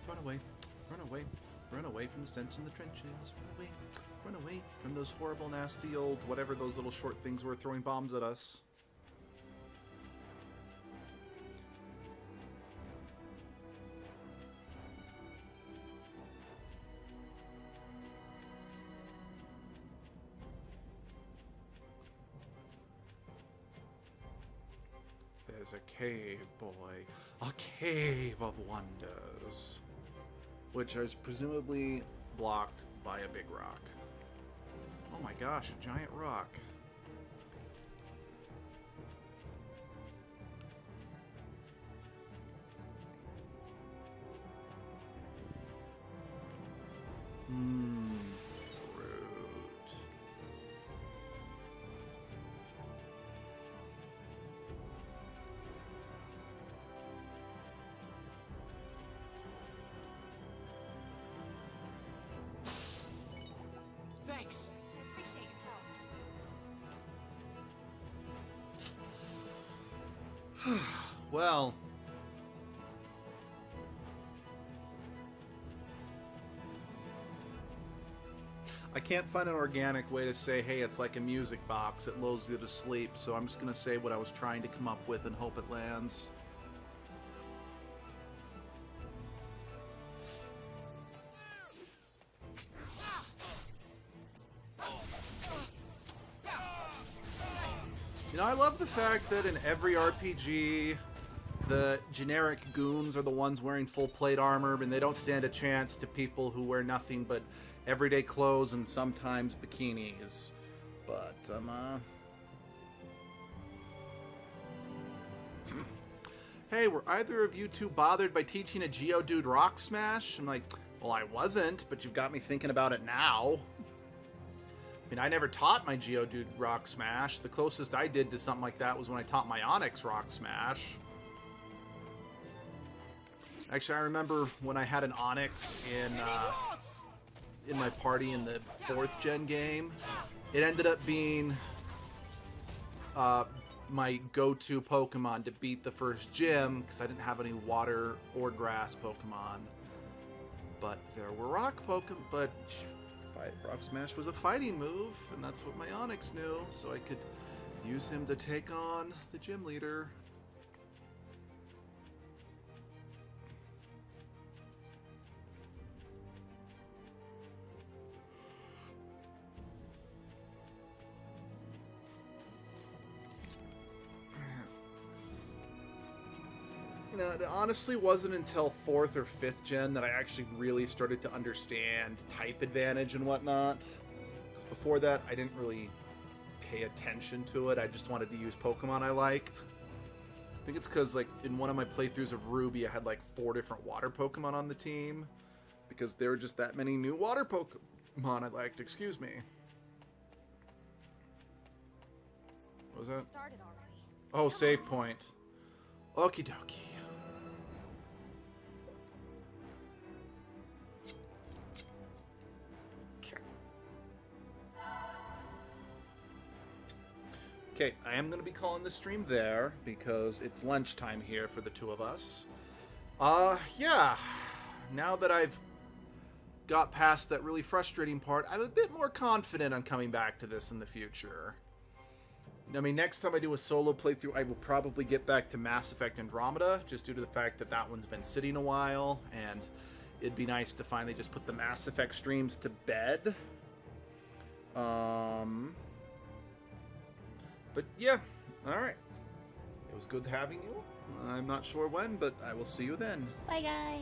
Run away, run away, run away from the stench in the trenches. Run away from those horrible, nasty old, whatever those little short things were throwing bombs at us. There's a cave, boy. A cave of wonders. Which is presumably blocked by a big rock. Oh my gosh, a giant rock. Fruit. Thanks. I appreciate your help. Well. I can't find an organic way to say, hey, it's like a music box. It lulls you to sleep. So I'm just going to say what I was trying to come up with and hope it lands. You know, I love the fact that in every RPG, the generic goons are the ones wearing full plate armor, and they don't stand a chance to people who wear nothing but everyday clothes and sometimes bikinis. But, hey, were either of you two bothered by teaching a Geodude rock smash? I'm like, well, I wasn't, but you've got me thinking about it now. I mean, I never taught my Geodude rock smash. The closest I did to something like that was when I taught my Onyx rock smash. Actually, I remember when I had an Onyx in my party in the 4th gen game. It ended up being my go-to Pokemon to beat the first gym because I didn't have any water or grass Pokemon. But there were rock Pokemon, but Rock Smash was a fighting move, and that's what my Onyx knew, so I could use him to take on the gym leader. You know, it honestly wasn't until 4th or 5th gen that I actually really started to understand type advantage and whatnot. 'Cause before that, I didn't really pay attention to it. I just wanted to use Pokemon I liked. I think it's because, like, in one of my playthroughs of Ruby, I had, like, 4 different water Pokemon on the team. Because there were just that many new water Pokemon I liked. Excuse me. What was that? Started already. Oh, save point. Okie dokie. Okay, I am going to be calling the stream there because it's lunchtime here for the two of us. Yeah. Now that I've got past that really frustrating part, I'm a bit more confident on coming back to this in the future. I mean, next time I do a solo playthrough, I will probably get back to Mass Effect Andromeda, just due to the fact that that one's been sitting a while, and it'd be nice to finally just put the Mass Effect streams to bed. But yeah, alright. It was good having you. I'm not sure when, but I will see you then. Bye, guys.